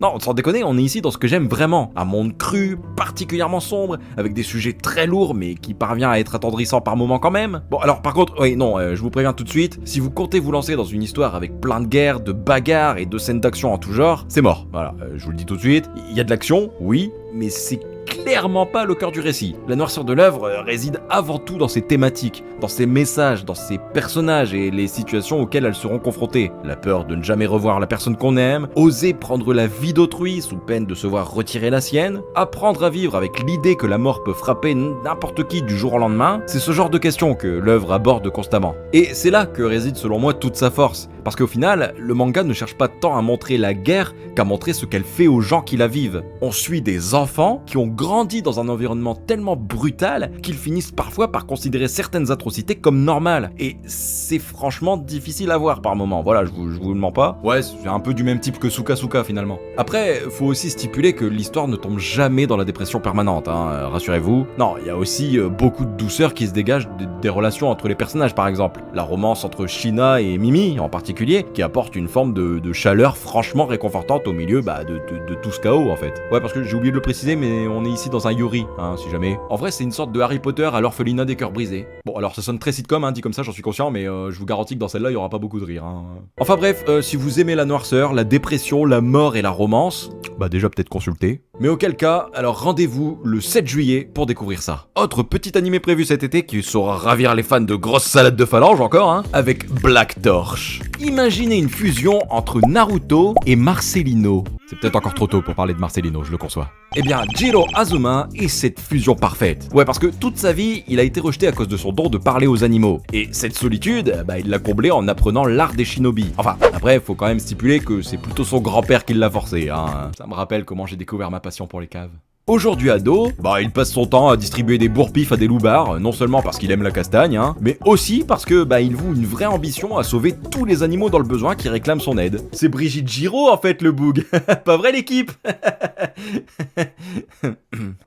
Non, sans déconner, on est ici dans ce que j'aime vraiment. Un monde cru, particulièrement sombre, avec des sujets très lourds, mais qui parvient à être attendrissant par moments quand même. Bon, alors par contre, je vous préviens tout de suite, si vous comptez vous lancer dans une histoire avec plein de guerres, de bagarres et de scènes d'action en tout genre, c'est mort. Voilà, je vous le dis tout de suite, il y a de l'action, oui, mais c'est clairement pas le cœur du récit. La noirceur de l'œuvre réside avant tout dans ses thématiques, dans ses messages, dans ses personnages et les situations auxquelles elles seront confrontées. La peur de ne jamais revoir la personne qu'on aime, oser prendre la vie d'autrui sous peine de se voir retirer la sienne, apprendre à vivre avec l'idée que la mort peut frapper n'importe qui du jour au lendemain, c'est ce genre de questions que l'œuvre aborde constamment. Et c'est là que réside selon moi toute sa force, parce qu'au final, le manga ne cherche pas tant à montrer la guerre qu'à montrer ce qu'elle fait aux gens qui la vivent. On suit des enfants qui ont grandi dans un environnement tellement brutal qu'ils finissent parfois par considérer certaines atrocités comme normales. Et c'est franchement difficile à voir par moments. Voilà, je vous le mens pas. Ouais, c'est un peu du même type que Suka Suka finalement. Après, faut aussi stipuler que l'histoire ne tombe jamais dans la dépression permanente, hein, rassurez-vous. Non, il y a aussi beaucoup de douceur qui se dégage des relations entre les personnages par exemple. La romance entre Shina et Mimi en particulier, qui apporte une forme de chaleur franchement réconfortante au milieu de tout ce chaos en fait. Ouais, parce que j'ai oublié de le préciser, mais on est ici dans un Yuri, hein, si jamais. En vrai, c'est une sorte de Harry Potter à l'orphelinat des cœurs brisés. Bon, alors ça sonne très sitcom, hein, dit comme ça, j'en suis conscient, mais je vous garantis que dans celle-là, il y aura pas beaucoup de rire. Hein. Enfin bref, si vous aimez la noirceur, la dépression, la mort et la romance, bah déjà peut-être consulter. Mais auquel cas, alors rendez-vous le 7 juillet pour découvrir ça. Autre petit animé prévu cet été qui saura ravir les fans de grosses salades de phalange encore, hein, avec Black Torch. Imaginez une fusion entre Naruto et Marcelino. C'est peut-être encore trop tôt pour parler de Marcelino, je le conçois. Eh bien, Jiro Azuma est cette fusion parfaite. Ouais, parce que toute sa vie, il a été rejeté à cause de son don de parler aux animaux. Et cette solitude, bah, il l'a comblée en apprenant l'art des shinobi. Enfin, après, faut quand même stipuler que c'est plutôt son grand-père qui l'a forcé, hein. Ça me rappelle comment j'ai découvert ma passion pour les caves. Aujourd'hui ado, bah il passe son temps à distribuer des bourre-pifs à des loupards, non seulement parce qu'il aime la castagne, hein, mais aussi parce que bah il voue une vraie ambition à sauver tous les animaux dans le besoin qui réclament son aide. C'est Brigitte Giraud en fait le boug, pas vrai l'équipe.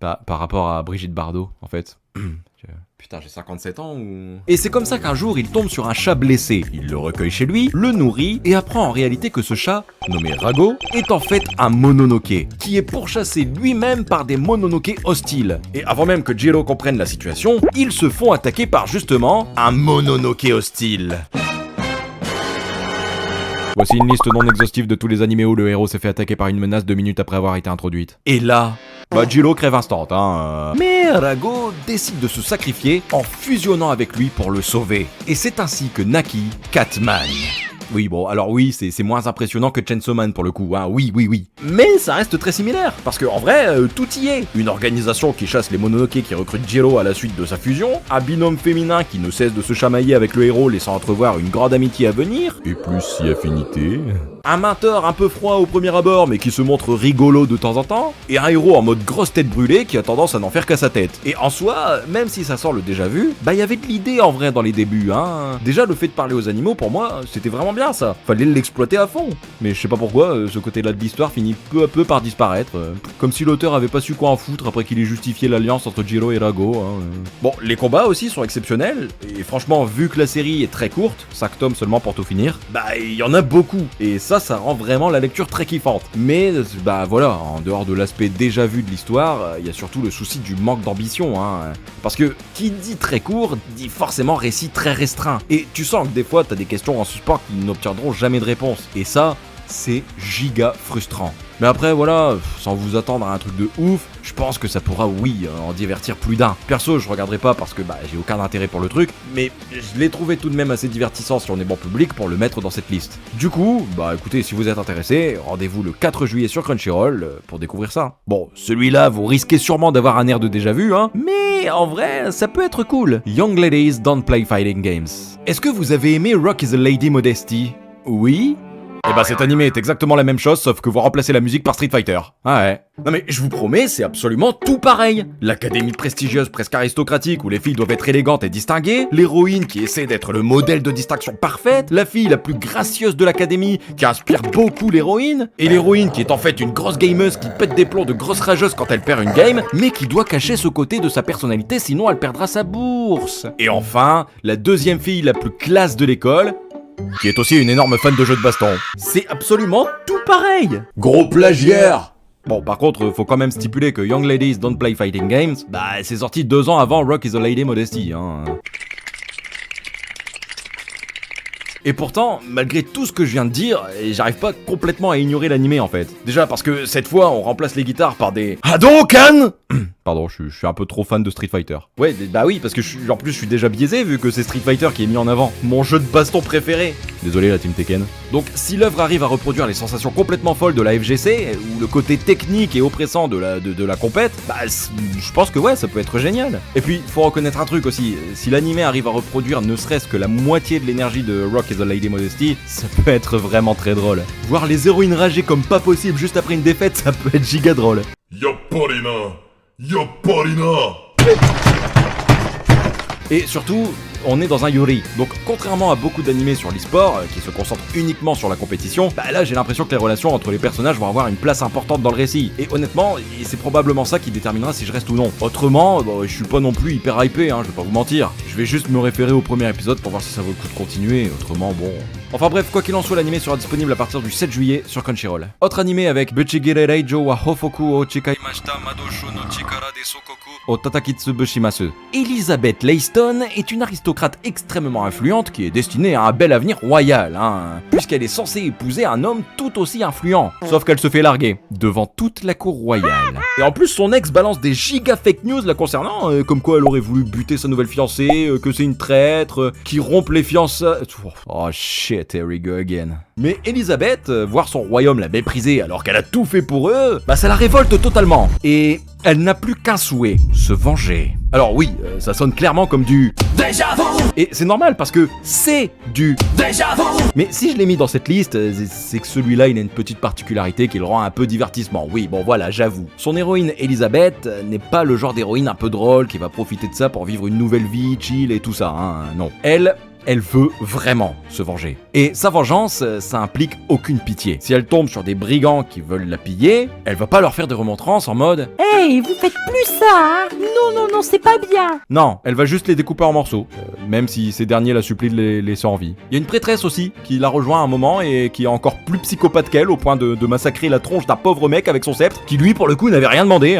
Par rapport à Brigitte Bardot en fait. Putain, j'ai 57 ans ou... Et c'est comme ça qu'un jour, il tombe sur un chat blessé. Il le recueille chez lui, le nourrit, et apprend en réalité que ce chat, nommé Rago, est en fait un mononoke, qui est pourchassé lui-même par des mononoke hostiles. Et avant même que Jiro comprenne la situation, ils se font attaquer par justement un mononoke hostile. Voici une liste non exhaustive de tous les animés où le héros s'est fait attaquer par une menace 2 minutes après avoir été introduite. Et là... bah Jiro crève instant, hein. Mais Rago décide de se sacrifier en fusionnant avec lui pour le sauver. Et c'est ainsi que naquit Catman. Oui, bon, alors oui, c'est moins impressionnant que Chainsaw Man pour le coup, hein, oui. Mais ça reste très similaire, parce que en vrai, tout y est. Une organisation qui chasse les mononoke qui recrutent Jiro à la suite de sa fusion, un binôme féminin qui ne cesse de se chamailler avec le héros laissant entrevoir une grande amitié à venir, et plus si affinité... un mentor un peu froid au premier abord mais qui se montre rigolo de temps en temps, et un héros en mode grosse tête brûlée qui a tendance à n'en faire qu'à sa tête. Et en soi, même si ça sent le déjà vu, bah y avait de l'idée en vrai dans les débuts, hein. Déjà le fait de parler aux animaux pour moi, c'était vraiment bien ça. Fallait l'exploiter à fond. Mais je sais pas pourquoi, ce côté-là de l'histoire finit peu à peu par disparaître. Comme si l'auteur avait pas su quoi en foutre après qu'il ait justifié l'alliance entre Jiro et Rago, hein. Bon, les combats aussi sont exceptionnels, et franchement, vu que la série est très courte, 5 tomes seulement pour tout finir, bah il y en a beaucoup. Et ça rend vraiment la lecture très kiffante. Mais bah voilà, en dehors de l'aspect déjà vu de l'histoire, il y a surtout le souci du manque d'ambition, hein. Parce que qui dit très court, dit forcément récit très restreint. Et tu sens que des fois t'as des questions en suspens qui n'obtiendront jamais de réponse. Et ça, c'est giga frustrant. Mais après voilà, sans vous attendre à un truc de ouf, je pense que ça pourra, oui, en divertir plus d'un. Perso, je regarderai pas parce que bah j'ai aucun intérêt pour le truc, mais je l'ai trouvé tout de même assez divertissant si on est bon public pour le mettre dans cette liste. Du coup, bah écoutez, si vous êtes intéressé, rendez-vous le 4 juillet sur Crunchyroll pour découvrir ça. Bon, celui-là, vous risquez sûrement d'avoir un air de déjà vu, hein, mais en vrai, ça peut être cool. Young Ladies Don't Play Fighting Games. Est-ce que vous avez aimé Rock is a Lady Modesty? Oui? Et bah cet animé est exactement la même chose, sauf que vous remplacez la musique par Street Fighter. Ah ouais. Non mais je vous promets, c'est absolument tout pareil. L'académie prestigieuse presque aristocratique où les filles doivent être élégantes et distinguées, l'héroïne qui essaie d'être le modèle de distinction parfaite, la fille la plus gracieuse de l'académie qui inspire beaucoup l'héroïne, et l'héroïne qui est en fait une grosse gameuse qui pète des plombs de grosse rageuse quand elle perd une game, mais qui doit cacher ce côté de sa personnalité sinon elle perdra sa bourse. Et enfin, la deuxième fille la plus classe de l'école, qui est aussi une énorme fan de jeux de baston. C'est absolument tout pareil. Gros plagiaire. Bon, par contre, faut quand même stipuler que Young Ladies Don't Play Fighting Games, bah, c'est sorti 2 ans avant Rock is a Lady Modesty, hein. Et pourtant, malgré tout ce que je viens de dire, j'arrive pas complètement à ignorer l'animé en fait. Déjà parce que cette fois, on remplace les guitares par des Hadouken. Pardon, je suis un peu trop fan de Street Fighter. Ouais, bah oui, parce que en plus je suis déjà biaisé vu que c'est Street Fighter qui est mis en avant. Mon jeu de baston préféré. Désolé la team Tekken. Donc si l'œuvre arrive à reproduire les sensations complètement folles de la FGC, ou le côté technique et oppressant de la compète, bah je pense que ouais, ça peut être génial. Et puis, faut reconnaître un truc aussi, si l'animé arrive à reproduire ne serait-ce que la moitié de l'énergie de Rock is the Lady Modesty, ça peut être vraiment très drôle. Voir les héroïnes rager comme pas possible juste après une défaite, ça peut être giga drôle. Yapparina. Et surtout, on est dans un Yuri. Donc contrairement à beaucoup d'animés sur l'e-sport, qui se concentrent uniquement sur la compétition, bah là j'ai l'impression que les relations entre les personnages vont avoir une place importante dans le récit. Et honnêtement, c'est probablement ça qui déterminera si je reste ou non. Autrement, bah, je suis pas non plus hyper hypé, je vais pas vous mentir. Je vais juste me référer au premier épisode pour voir si ça vaut le coup de continuer, autrement bon... Enfin bref, quoi qu'il en soit, l'animé sera disponible à partir du 7 juillet sur Crunchyroll. Autre animé avec Buchigere Reijo wa Hofoku o Chikaimashita Madosho no Chikara de Sokoku o Tatakitsubu shimasu. Elizabeth Leyston est une aristocrate extrêmement influente qui est destinée à un bel avenir royal, puisqu'elle est censée épouser un homme tout aussi influent. Sauf qu'elle se fait larguer, devant toute la cour royale. Et en plus, son ex balance des giga fake news la concernant, comme quoi elle aurait voulu buter sa nouvelle fiancée, que c'est une traître, qui rompt les fiançailles... Oh shit, here we go again. Mais Elisabeth, voir son royaume la mépriser alors qu'elle a tout fait pour eux, bah ça la révolte totalement. Et elle n'a plus qu'un souhait, se venger. Alors oui, ça sonne clairement comme du déjà vu. Et c'est normal parce que c'est du déjà vu. Mais si je l'ai mis dans cette liste, c'est que celui-là il a une petite particularité qui le rend un peu divertissement. Oui, bon voilà, j'avoue. Son héroïne Elisabeth n'est pas le genre d'héroïne un peu drôle qui va profiter de ça pour vivre une nouvelle vie, chill et tout ça, non. Elle veut vraiment se venger. Et sa vengeance, ça implique aucune pitié. Si elle tombe sur des brigands qui veulent la piller, elle va pas leur faire des remontrances en mode « Hey, vous faites plus ça, Non, c'est pas bien !» Non, elle va juste les découper en morceaux, même si ces derniers la supplient de les laisser en vie. Il y a une prêtresse aussi, qui la rejoint à un moment et qui est encore plus psychopathe qu'elle, au point de massacrer la tronche d'un pauvre mec avec son sceptre, qui lui, pour le coup, n'avait rien demandé,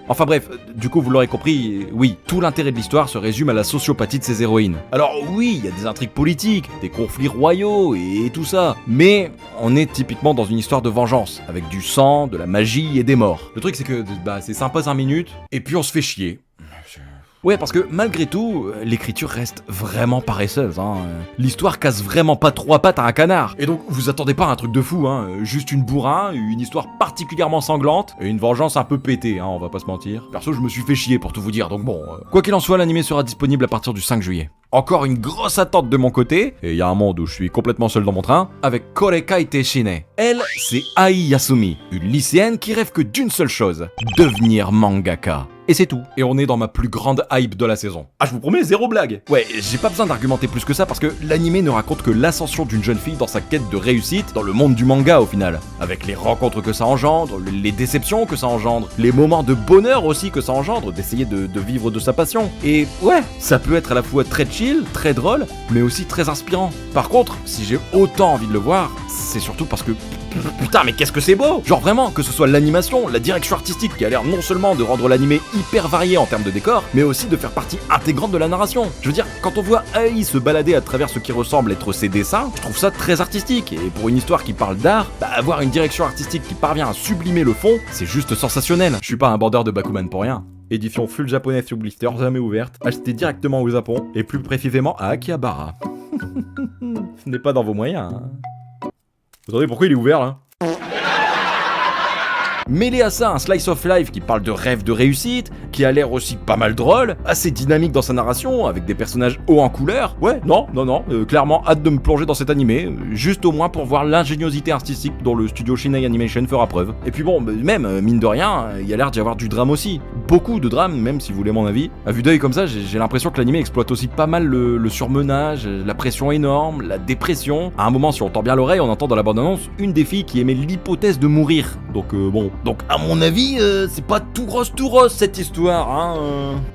Enfin bref, du coup, vous l'aurez compris, oui, tout l'intérêt de l'histoire se résume à la sociopathie de ses héroïnes. Alors oui, il y a des intrigues politiques, des conflits royaux et tout ça, mais on est typiquement dans une histoire de vengeance, avec du sang, de la magie et des morts. Le truc c'est que c'est sympa 5 minutes, et puis on se fait chier. Ouais, parce que malgré tout, l'écriture reste vraiment paresseuse, L'histoire casse vraiment pas 3 pattes à un canard. Et donc, vous attendez pas un truc de fou, Juste une bourrin, une histoire particulièrement sanglante, et une vengeance un peu pétée, on va pas se mentir. Perso, je me suis fait chier pour tout vous dire, donc bon... Quoi qu'il en soit, l'animé sera disponible à partir du 5 juillet. Encore une grosse attente de mon côté, et il y a un monde où je suis complètement seul dans mon train, avec Korekai Teshine. Elle, c'est Ai Yasumi, une lycéenne qui rêve que d'une seule chose, devenir mangaka. Et c'est tout. Et on est dans ma plus grande hype de la saison. Ah, je vous promets, zéro blague. Ouais, j'ai pas besoin d'argumenter plus que ça parce que l'animé ne raconte que l'ascension d'une jeune fille dans sa quête de réussite dans le monde du manga au final. Avec les rencontres que ça engendre, les déceptions que ça engendre, les moments de bonheur aussi que ça engendre, d'essayer de vivre de sa passion. Et ouais, ça peut être à la fois très chill, très drôle, mais aussi très inspirant. Par contre, si j'ai autant envie de le voir, c'est surtout parce que... Putain, mais qu'est-ce que c'est beau! Genre vraiment, que ce soit l'animation, la direction artistique qui a l'air non seulement de rendre l'animé hyper varié en termes de décor, mais aussi de faire partie intégrante de la narration. Je veux dire, quand on voit Ai se balader à travers ce qui ressemble être ses dessins, je trouve ça très artistique. Et pour une histoire qui parle d'art, avoir une direction artistique qui parvient à sublimer le fond, c'est juste sensationnel. Je suis pas un bandeur de Bakuman pour rien. Édition full japonais sur blister, jamais ouverte, achetée directement au Japon, et plus précisément à Akihabara. Ce n'est pas dans vos moyens, Vous savez pourquoi il est ouvert là? Mêlé à ça, un slice of life qui parle de rêve de réussite, qui a l'air aussi pas mal drôle, assez dynamique dans sa narration, avec des personnages hauts en couleur. Ouais, non, clairement hâte de me plonger dans cet animé, juste au moins pour voir l'ingéniosité artistique dont le studio Shinai Animation fera preuve. Et puis bon, même, mine de rien, il y a l'air d'y avoir du drame aussi. Beaucoup de drame, même si vous voulez mon avis. À vue d'œil comme ça, j'ai l'impression que l'animé exploite aussi pas mal le surmenage, la pression énorme, la dépression. À un moment, si on tend bien l'oreille, on entend dans la bande-annonce une des filles qui émet l'hypothèse de mourir. Donc bon... Donc à mon avis, c'est pas tout rose cette histoire,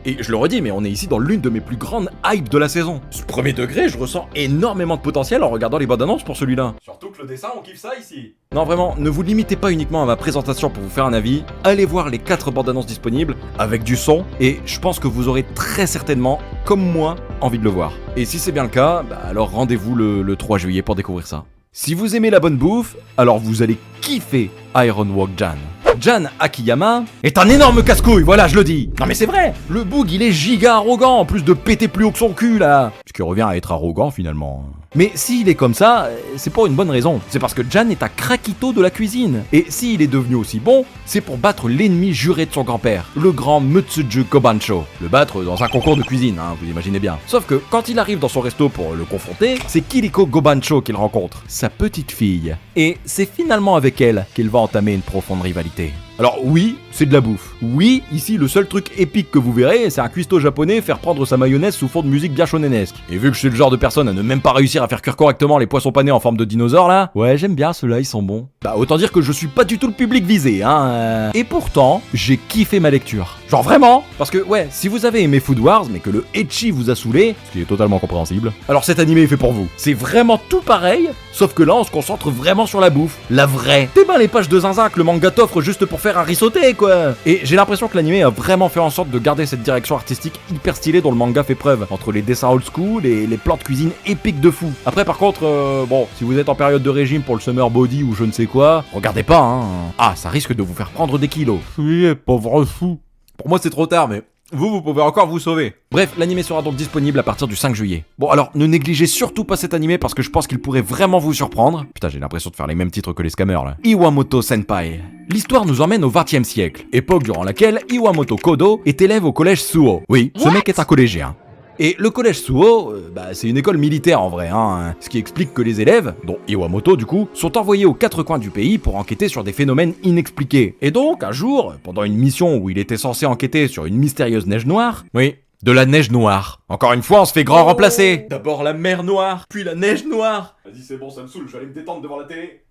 Et je le redis, mais on est ici dans l'une de mes plus grandes hypes de la saison. Ce premier degré, je ressens énormément de potentiel en regardant les bandes annonces pour celui-là. Surtout que le dessin, on kiffe ça ici. Non vraiment, ne vous limitez pas uniquement à ma présentation pour vous faire un avis, allez voir les 4 bandes annonces disponibles, avec du son, et je pense que vous aurez très certainement, comme moi, envie de le voir. Et si c'est bien le cas, bah alors rendez-vous le 3 juillet pour découvrir ça. Si vous aimez la bonne bouffe, alors vous allez kiffer Iron Walk Jan. Jan Akiyama est un énorme casse-couille, voilà, je le dis. Non mais c'est vrai, le boug il est giga arrogant, en plus de péter plus haut que son cul là. Ce qui revient à être arrogant finalement. Mais s'il est comme ça, c'est pour une bonne raison. C'est parce que Jan est un craquito de la cuisine. Et s'il est devenu aussi bon, c'est pour battre l'ennemi juré de son grand-père, le grand Mutsuju Kobancho. Le battre dans un concours de cuisine, hein, vous imaginez bien. Sauf que quand il arrive dans son resto pour le confronter, c'est Kiriko Gobancho qu'il rencontre, sa petite fille. Et c'est finalement avec elle qu'il va entamer une profonde rivalité. Alors oui, c'est de la bouffe. Oui, ici le seul truc épique que vous verrez, c'est un cuistot japonais faire prendre sa mayonnaise sous fond de musique bien shonenesque. Et vu que je suis le genre de personne à ne même pas réussir à faire cuire correctement les poissons panés en forme de dinosaures là, ouais j'aime bien ceux-là, ils sont bons. Bah autant dire que je suis pas du tout le public visé, hein. Et pourtant, j'ai kiffé ma lecture. Genre vraiment. Parce que ouais, si vous avez aimé Food Wars, mais que le ecchi vous a saoulé, ce qui est totalement compréhensible, alors cet animé est fait pour vous. C'est vraiment tout pareil, sauf que là on se concentre vraiment sur la bouffe. La vraie. T'es ben les pages de zinzin que le manga t'offre juste pour faire un riz sauté quoi. Et j'ai l'impression que l'animé a vraiment fait en sorte de garder cette direction artistique hyper stylée dont le manga fait preuve, entre les dessins old school et les plans de cuisine épiques de fou. Après par contre, bon, si vous êtes en période de régime pour le summer body ou je ne sais quoi, regardez pas hein. Ah, ça risque de vous faire prendre des kilos. Oui, pauvre fou. Pour moi c'est trop tard mais... Vous pouvez encore vous sauver. Bref, l'animé sera donc disponible à partir du 5 juillet. Bon alors, ne négligez surtout pas cet animé parce que je pense qu'il pourrait vraiment vous surprendre. Putain, j'ai l'impression de faire les mêmes titres que les scammers là. Iwamoto Senpai. L'histoire nous emmène au XXe siècle, époque durant laquelle Iwamoto Kodo est élève au collège Suo. Oui, ce mec est un collégien. Et le collège Suo, c'est une école militaire en vrai, hein, ce qui explique que les élèves, dont Iwamoto du coup, sont envoyés aux 4 coins du pays pour enquêter sur des phénomènes inexpliqués. Et donc, un jour, pendant une mission où il était censé enquêter sur une mystérieuse neige noire, oui, de la neige noire. Encore une fois, on se fait grand remplacer. D'abord la mer noire, puis la neige noire. Vas-y, c'est bon, ça me saoule, je vais aller me détendre devant la télé.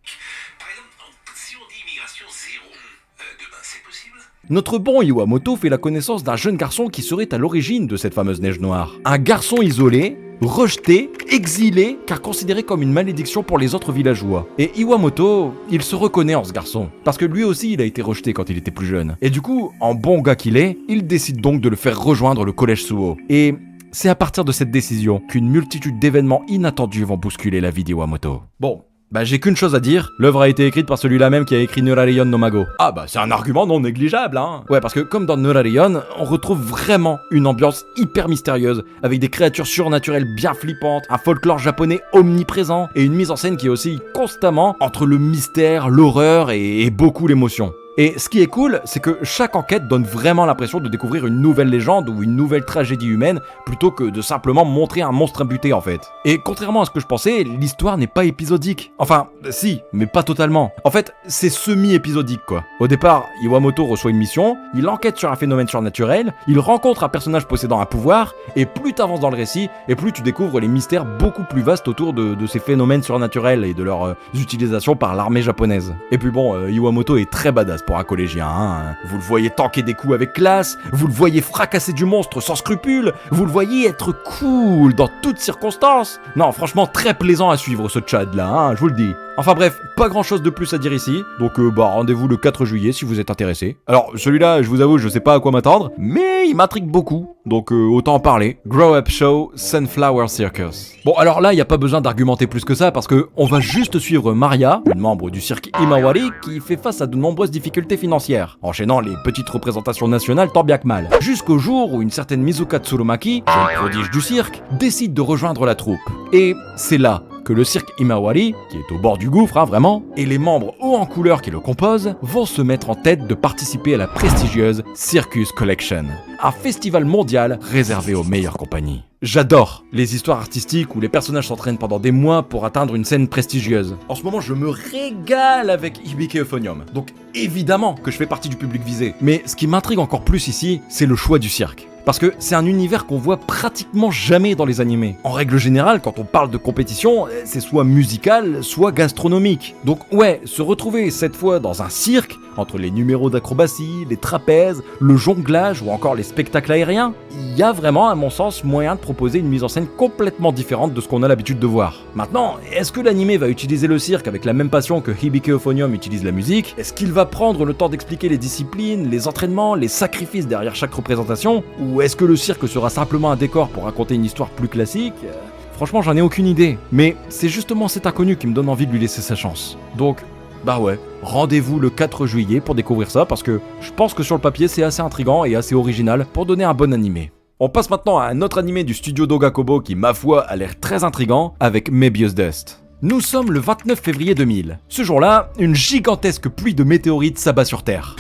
Notre bon Iwamoto fait la connaissance d'un jeune garçon qui serait à l'origine de cette fameuse neige noire. Un garçon isolé, rejeté, exilé, car considéré comme une malédiction pour les autres villageois. Et Iwamoto, il se reconnaît en ce garçon, parce que lui aussi il a été rejeté quand il était plus jeune. Et du coup, en bon gars qu'il est, il décide donc de le faire rejoindre le collège Suo. Et c'est à partir de cette décision qu'une multitude d'événements inattendus vont bousculer la vie d'Iwamoto. Bon. Bah j'ai qu'une chose à dire, l'œuvre a été écrite par celui-là même qui a écrit Neuralion no Mago. Ah bah c'est un argument non négligeable hein. Ouais parce que comme dans Neuralion, on retrouve vraiment une ambiance hyper mystérieuse, avec des créatures surnaturelles bien flippantes, un folklore japonais omniprésent, et une mise en scène qui oscille constamment entre le mystère, l'horreur et beaucoup l'émotion. Et ce qui est cool, c'est que chaque enquête donne vraiment l'impression de découvrir une nouvelle légende ou une nouvelle tragédie humaine, plutôt que de simplement montrer un monstre imbuté en fait. Et contrairement à ce que je pensais, l'histoire n'est pas épisodique. Enfin, si, mais pas totalement. En fait, c'est semi-épisodique quoi. Au départ, Iwamoto reçoit une mission, il enquête sur un phénomène surnaturel, il rencontre un personnage possédant un pouvoir, et plus t'avances dans le récit, et plus tu découvres les mystères beaucoup plus vastes autour de ces phénomènes surnaturels et de leur utilisation par l'armée japonaise. Et puis bon, Iwamoto est très badass pour un collégien, hein. Vous le voyez tanker des coups avec classe, vous le voyez fracasser du monstre sans scrupule, vous le voyez être cool dans toutes circonstances. Non, franchement, très plaisant à suivre ce Tchad là, hein, je vous le dis. Enfin bref, pas grand chose de plus à dire ici, donc rendez-vous le 4 juillet si vous êtes intéressé. Alors celui-là, je vous avoue, je sais pas à quoi m'attendre, mais il m'intrigue beaucoup, donc autant en parler. Grow Up Show Sunflower Circus. Bon alors là, y a pas besoin d'argumenter plus que ça parce que on va juste suivre Maria, une membre du cirque Imawari, qui fait face à de nombreuses difficultés financières, enchaînant les petites représentations nationales tant bien que mal, jusqu'au jour où une certaine Mizuka Tsurumaki, jeune prodige du cirque, décide de rejoindre la troupe. Et c'est là que le cirque Imawari, qui est au bord du gouffre, hein, vraiment, et les membres hauts en couleur qui le composent, vont se mettre en tête de participer à la prestigieuse Circus Collection, un festival mondial réservé aux meilleures compagnies. J'adore les histoires artistiques où les personnages s'entraînent pendant des mois pour atteindre une scène prestigieuse. En ce moment, je me régale avec Hibike Euphonium, donc évidemment que je fais partie du public visé. Mais ce qui m'intrigue encore plus ici, c'est le choix du cirque. Parce que c'est un univers qu'on voit pratiquement jamais dans les animés. En règle générale, quand on parle de compétition, c'est soit musical, soit gastronomique. Donc ouais, se retrouver cette fois dans un cirque, entre les numéros d'acrobatie, les trapèzes, le jonglage ou encore les spectacles aériens. Il y a vraiment, à mon sens, moyen de proposer une mise en scène complètement différente de ce qu'on a l'habitude de voir. Maintenant, est-ce que l'animé va utiliser le cirque avec la même passion que Hibike Euphonium utilise la musique? Est-ce qu'il va prendre le temps d'expliquer les disciplines, les entraînements, les sacrifices derrière chaque représentation? Ou est-ce que le cirque sera simplement un décor pour raconter une histoire plus classique? Franchement, j'en ai aucune idée. Mais c'est justement cet inconnu qui me donne envie de lui laisser sa chance. Donc, bah ouais, rendez-vous le 4 juillet pour découvrir ça, parce que je pense que sur le papier, c'est assez intriguant et assez original pour donner un bon animé. On passe maintenant à un autre animé du studio Doga Kobo qui, ma foi, a l'air très intriguant, avec Mebius Dust. Nous sommes le 29 février 2000. Ce jour-là, une gigantesque pluie de météorites s'abat sur Terre.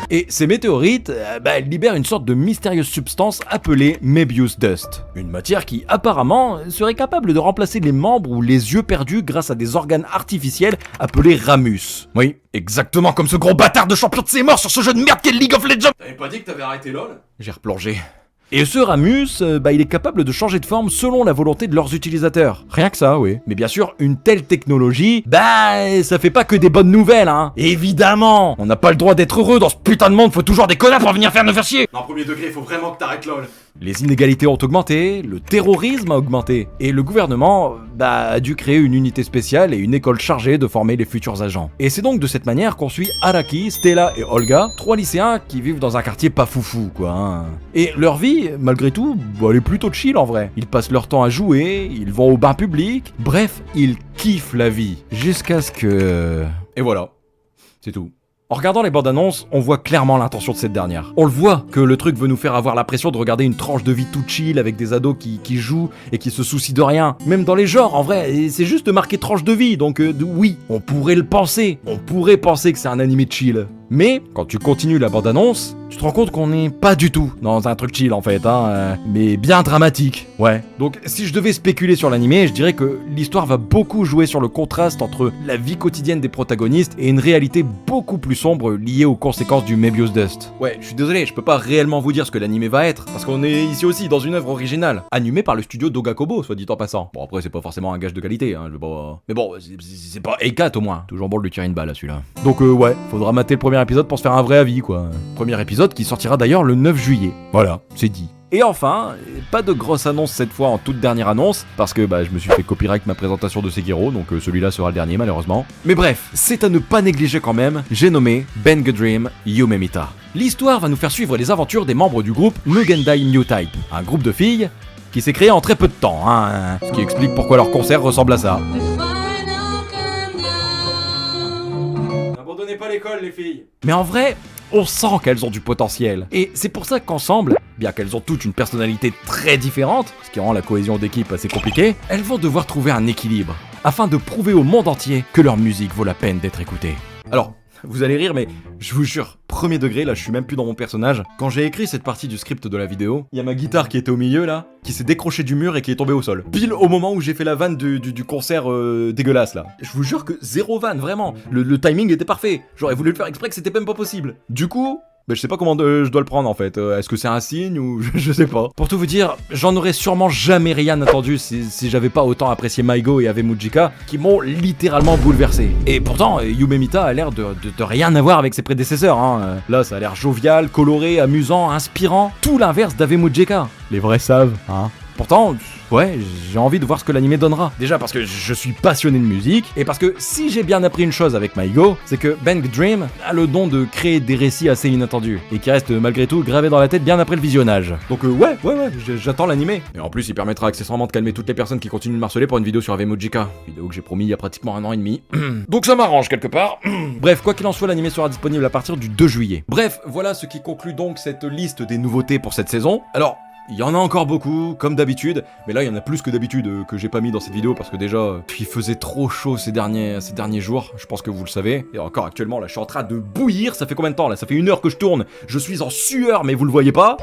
Et ces météorites, elles libèrent une sorte de mystérieuse substance appelée Mebius Dust. Une matière qui, apparemment, serait capable de remplacer les membres ou les yeux perdus grâce à des organes artificiels appelés Ramus. Oui, exactement comme ce gros bâtard de champion de ses morts sur ce jeu de merde qu'est League of Legends. T'avais pas dit que t'avais arrêté LOL? J'ai replongé. Et ce Ramus, il est capable de changer de forme selon la volonté de leurs utilisateurs. Rien que ça, oui. Mais bien sûr, une telle technologie, ça fait pas que des bonnes nouvelles, hein. Évidemment, on n'a pas le droit d'être heureux dans ce putain de monde, faut toujours des connards pour venir faire nous faire chier. Non, premier degré, faut vraiment que t'arrêtes LOL. Les inégalités ont augmenté, le terrorisme a augmenté, et le gouvernement, a dû créer une unité spéciale et une école chargée de former les futurs agents. Et c'est donc de cette manière qu'on suit Araki, Stella et Olga, 3 lycéens qui vivent dans un quartier pas foufou, quoi, hein. Et leur vie, malgré tout, elle est plutôt chill en vrai. Ils passent leur temps à jouer, ils vont au bain public, bref, ils kiffent la vie. Jusqu'à ce que... Et voilà, c'est tout. En regardant les bandes annonces, on voit clairement l'intention de cette dernière. On le voit que le truc veut nous faire avoir l'impression de regarder une tranche de vie tout chill avec des ados qui jouent et qui se soucient de rien. Même dans les genres, en vrai, c'est juste marqué tranche de vie, donc oui, on pourrait le penser. On pourrait penser que c'est un animé chill. Mais, quand tu continues la bande-annonce, tu te rends compte qu'on n'est pas du tout dans un truc chill en fait, mais bien dramatique. Ouais. Donc, si je devais spéculer sur l'animé, je dirais que l'histoire va beaucoup jouer sur le contraste entre la vie quotidienne des protagonistes et une réalité beaucoup plus sombre liée aux conséquences du Mebius Dust. Ouais, je suis désolé, je peux pas réellement vous dire ce que l'animé va être, parce qu'on est ici aussi dans une œuvre originale, animée par le studio Doga Kobo, soit dit en passant. Bon, après, c'est pas forcément un gage de qualité, hein, mais bon, c'est pas A4 au moins. Toujours bon de lui tirer une balle à celui-là. Donc, ouais, faudra mater le premier épisode pour se faire un vrai avis, quoi. Premier épisode qui sortira d'ailleurs le 9 juillet. Voilà, c'est dit. Et enfin, pas de grosse annonce cette fois en toute dernière annonce, parce que je me suis fait copyright ma présentation de Sekiro, donc celui-là sera le dernier malheureusement. Mais bref, c'est à ne pas négliger quand même, j'ai nommé Bang Dream Yume Mita. L'histoire va nous faire suivre les aventures des membres du groupe Mugendai New Type, un groupe de filles qui s'est créé en très peu de temps, ce qui explique pourquoi leur concert ressemble à ça. N'abandonnez pas l'école, les filles. Mais en vrai, on sent qu'elles ont du potentiel. Et c'est pour ça qu'ensemble, bien qu'elles ont toutes une personnalité très différente, ce qui rend la cohésion d'équipe assez compliquée, elles vont devoir trouver un équilibre, afin de prouver au monde entier que leur musique vaut la peine d'être écoutée. Alors, vous allez rire, mais je vous jure, premier degré, là je suis même plus dans mon personnage. Quand j'ai écrit cette partie du script de la vidéo, il y a ma guitare qui était au milieu là, qui s'est décrochée du mur et qui est tombée au sol. Pile au moment où j'ai fait la vanne du concert dégueulasse là. Je vous jure que zéro vanne, vraiment. Le timing était parfait. J'aurais voulu le faire exprès que c'était même pas possible. Du coup... je sais pas comment je dois le prendre en fait. Est-ce que c'est un signe ou je sais pas. Pour tout vous dire, j'en aurais sûrement jamais rien attendu si j'avais pas autant apprécié Maigo et Ave Mujika qui m'ont littéralement bouleversé. Et pourtant, Yume Mita a l'air de rien avoir avec ses prédécesseurs. Là, ça a l'air jovial, coloré, amusant, inspirant. Tout l'inverse d'Ave Mujika. Les vrais savent, Pourtant, ouais, j'ai envie de voir ce que l'anime donnera. Déjà parce que je suis passionné de musique, et parce que si j'ai bien appris une chose avec Maigo, c'est que Bang Dream a le don de créer des récits assez inattendus, et qui restent malgré tout gravés dans la tête bien après le visionnage. Donc ouais, j'attends l'anime. Et en plus, il permettra accessoirement de calmer toutes les personnes qui continuent de marceler pour une vidéo sur Ave Mujika. Vidéo que j'ai promis il y a pratiquement 1 an et demi. Donc ça m'arrange quelque part. Bref, quoi qu'il en soit, l'anime sera disponible à partir du 2 juillet. Bref, voilà ce qui conclut donc cette liste des nouveautés pour cette saison. Alors... il y en a encore beaucoup, comme d'habitude, mais là il y en a plus que d'habitude que j'ai pas mis dans cette vidéo parce que déjà, il faisait trop chaud ces derniers jours, je pense que vous le savez. Et encore actuellement, là je suis en train de bouillir, ça fait combien de temps là? Ça fait 1 heure que je tourne, je suis en sueur mais vous le voyez pas.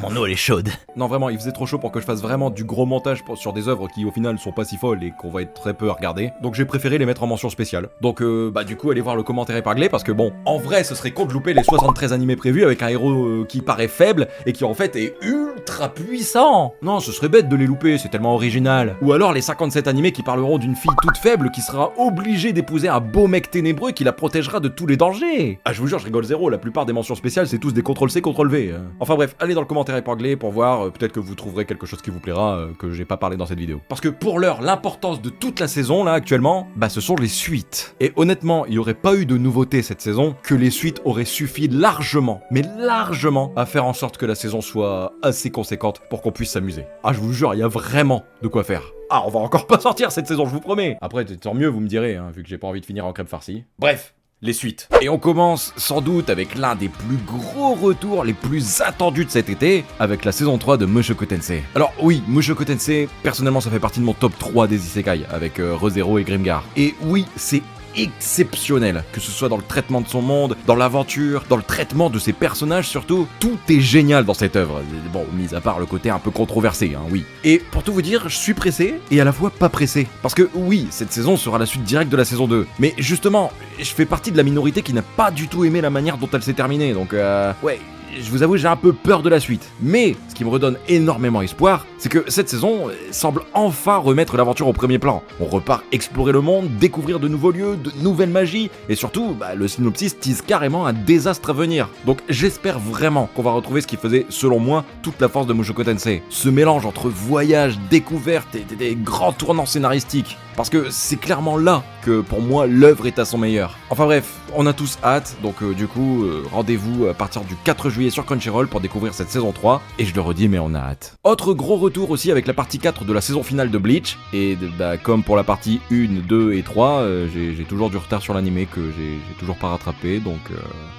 mon eau elle est chaude. Non vraiment, il faisait trop chaud pour que je fasse vraiment du gros montage sur des œuvres qui au final sont pas si folles et qu'on va être très peu à regarder. Donc j'ai préféré les mettre en mention spéciale. Donc du coup allez voir le commentaire épinglé parce que bon, en vrai ce serait con de louper les 73 animés prévus avec un héros qui paraît faible et qui en fait est ultra puissant. Non, ce serait bête de les louper, c'est tellement original. Ou alors les 57 animés qui parleront d'une fille toute faible qui sera obligée d'épouser un beau mec ténébreux qui la protégera de tous les dangers. Ah je vous jure, je rigole zéro, la plupart des mentions spéciales c'est tous des CTRL-C, CTRL-V. Enfin bref, allez dans le commentaire épinglé pour voir, peut-être que vous trouverez quelque chose qui vous plaira, que j'ai pas parlé dans cette vidéo. Parce que pour l'heure, l'importance de toute la saison là actuellement, bah ce sont les suites. Et honnêtement, il y aurait pas eu de nouveautés cette saison, que les suites auraient suffi largement, mais largement, à faire en sorte que la saison soit assez conséquente pour qu'on puisse s'amuser. Ah je vous jure, il y a vraiment de quoi faire. Ah on va encore pas sortir cette saison, je vous promets. Après tant mieux vous me direz, hein, vu que j'ai pas envie de finir en crêpe farcie. Bref, les suites. Et on commence sans doute avec l'un des plus gros retours les plus attendus de cet été, avec la saison 3 de Mushoku Tensei. Alors oui, Mushoku Tensei, personnellement ça fait partie de mon top 3 des isekai, avec Re:Zero et Grimgar. Et oui, c'est exceptionnel, que ce soit dans le traitement de son monde, dans l'aventure, dans le traitement de ses personnages surtout, tout est génial dans cette œuvre. Bon, mis à part le côté un peu controversé, hein, oui. Et pour tout vous dire, je suis pressé et à la fois pas pressé. Parce que oui, cette saison sera la suite directe de la saison 2. Mais justement, je fais partie de la minorité qui n'a pas du tout aimé la manière dont elle s'est terminée, donc ouais... Je vous avoue, j'ai un peu peur de la suite. Mais, ce qui me redonne énormément espoir, c'est que cette saison semble enfin remettre l'aventure au premier plan. On repart explorer le monde, découvrir de nouveaux lieux, de nouvelles magies, et surtout, le synopsis tease carrément un désastre à venir. Donc j'espère vraiment qu'on va retrouver ce qui faisait, selon moi, toute la force de Mushoku Tensei. Ce mélange entre voyage, découverte et des grands tournants scénaristiques. Parce que c'est clairement là que, pour moi, l'œuvre est à son meilleur. Enfin bref, on a tous hâte, donc du coup, rendez-vous à partir du 4 juillet sur Crunchyroll pour découvrir cette saison 3, et je le redis, mais on a hâte. Autre gros retour aussi avec la partie 4 de la saison finale de Bleach, et comme pour la partie 1, 2 et 3, j'ai toujours du retard sur l'animé que j'ai toujours pas rattrapé, donc...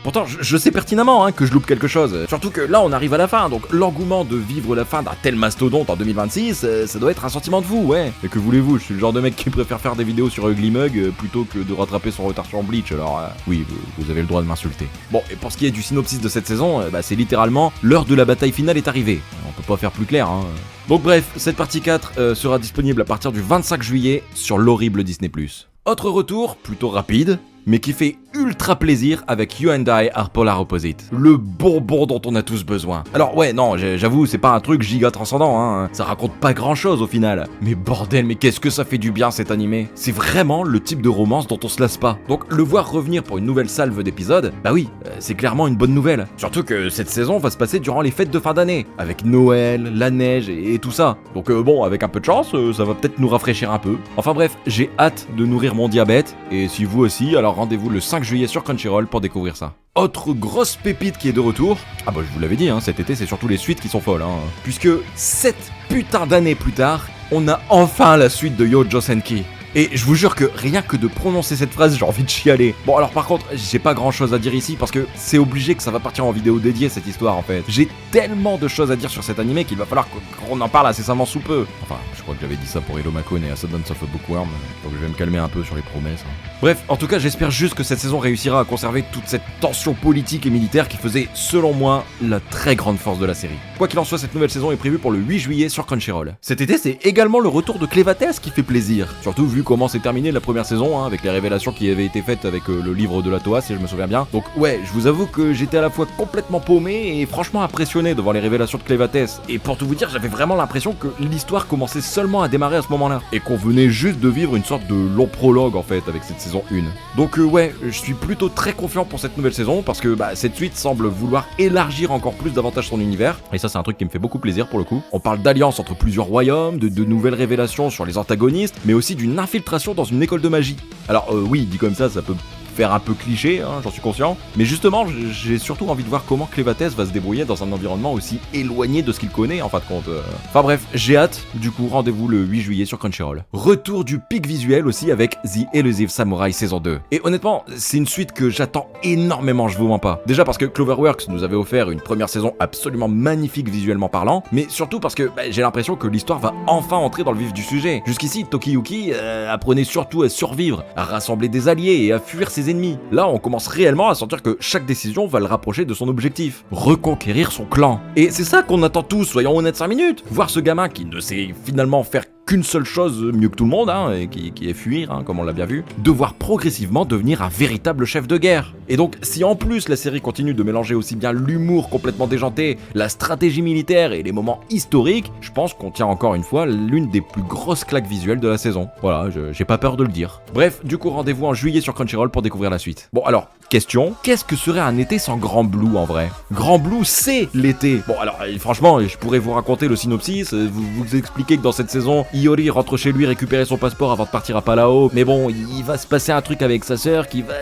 Pourtant, je sais pertinemment que je loupe quelque chose, surtout que là on arrive à la fin, donc l'engouement de vivre la fin d'un tel mastodonte en 2026, ça doit être un sentiment de fou, ouais. Et que voulez-vous, je suis le genre de mec qui préfère faire des vidéos sur Ugly Mug plutôt que de rattraper son retard sur Bleach, alors oui, vous avez le droit de m'insulter. Bon, et pour ce qui est du synopsis de cette saison, c'est littéralement l'heure de la bataille finale est arrivée. On peut pas faire plus clair, hein. Donc bref, cette partie 4 sera disponible à partir du 25 juillet sur l'horrible Disney+. Autre retour, plutôt rapide, mais qui fait ultra plaisir avec You and I Are Polar Opposite. Le bonbon dont on a tous besoin. Alors ouais, non, j'avoue, c'est pas un truc giga transcendant, hein. Ça raconte pas grand chose au final. Mais bordel, mais qu'est-ce que ça fait du bien cet animé. C'est vraiment le type de romance dont on se lasse pas. Donc le voir revenir pour une nouvelle salve d'épisodes, bah oui, c'est clairement une bonne nouvelle. Surtout que cette saison va se passer durant les fêtes de fin d'année, avec Noël, la neige et tout ça. Donc bon, avec un peu de chance, ça va peut-être nous rafraîchir un peu. Enfin bref, j'ai hâte de nourrir mon diabète, et si vous aussi, alors rendez-vous le 5 juillet sur Crunchyroll pour découvrir ça. Autre grosse pépite qui est de retour, ah bah je vous l'avais dit, cet été c'est surtout les suites qui sont folles, puisque 7 putains d'années plus tard, on a enfin la suite de Youjo Senki. Et je vous jure que rien que de prononcer cette phrase, j'ai envie de chialer. Bon alors par contre, j'ai pas grand chose à dire ici parce que c'est obligé que ça va partir en vidéo dédiée cette histoire en fait. J'ai tellement de choses à dire sur cet animé qu'il va falloir qu'on en parle incessamment sous peu. Enfin, je crois que j'avais dit ça pour Ilomakun et Ascendance of a Bookworm, donc je vais me calmer un peu sur les promesses. Bref, en tout cas j'espère juste que cette saison réussira à conserver toute cette tension politique et militaire qui faisait, selon moi, la très grande force de la série. Quoi qu'il en soit, cette nouvelle saison est prévue pour le 8 juillet sur Crunchyroll. Cet été, c'est également le retour de Clévatès qui fait plaisir, surtout vu comment s'est terminée la première saison, avec les révélations qui avaient été faites avec le livre de la Toa, si je me souviens bien. Donc ouais, je vous avoue que j'étais à la fois complètement paumé et franchement impressionné devant les révélations de Clévatès. Et pour tout vous dire, j'avais vraiment l'impression que l'histoire commençait seulement à démarrer à ce moment-là, et qu'on venait juste de vivre une sorte de long prologue en fait avec cette saison 1. Donc ouais, je suis plutôt très confiant pour cette nouvelle saison, parce que cette suite semble vouloir élargir encore plus davantage son univers, et ça c'est un truc qui me fait beaucoup plaisir pour le coup. On parle d'alliance entre plusieurs royaumes, de nouvelles révélations sur les antagonistes, mais aussi d'une infiltration dans une école de magie. Alors oui, dit comme ça peut faire un peu cliché, j'en suis conscient, mais justement j'ai surtout envie de voir comment Clévatès va se débrouiller dans un environnement aussi éloigné de ce qu'il connaît en fin de compte. Enfin bref, j'ai hâte, du coup rendez-vous le 8 juillet sur Crunchyroll. Retour du pic visuel aussi avec The Elusive Samurai saison 2. Et honnêtement, c'est une suite que j'attends énormément, je vous mens pas. Déjà parce que Cloverworks nous avait offert une première saison absolument magnifique visuellement parlant, mais surtout parce que j'ai l'impression que l'histoire va enfin entrer dans le vif du sujet. Jusqu'ici, Tokiyuki apprenait surtout à survivre, à rassembler des alliés et à fuir ses ses ennemis. Là, on commence réellement à sentir que chaque décision va le rapprocher de son objectif, reconquérir son clan. Et c'est ça qu'on attend tous, soyons honnêtes 5 minutes. Voir ce gamin qui ne sait finalement faire qu'une seule chose mieux que tout le monde, hein, et qui est fuir, hein, comme on l'a bien vu, devoir progressivement devenir un véritable chef de guerre. Et donc, si en plus la série continue de mélanger aussi bien l'humour complètement déjanté, la stratégie militaire et les moments historiques, je pense qu'on tient encore une fois l'une des plus grosses claques visuelles de la saison. Voilà, j'ai pas peur de le dire. Bref, du coup, rendez-vous en juillet sur Crunchyroll pour découvrir la suite. Bon, alors, question, qu'est-ce que serait un été sans Grand Blue en vrai? Grand Blue, c'est l'été. Bon, alors, franchement, je pourrais vous raconter le synopsis, vous expliquer que dans cette saison, Iori rentre chez lui récupérer son passeport avant de partir à Palao, mais bon, il va se passer un truc avec sa sœur qui va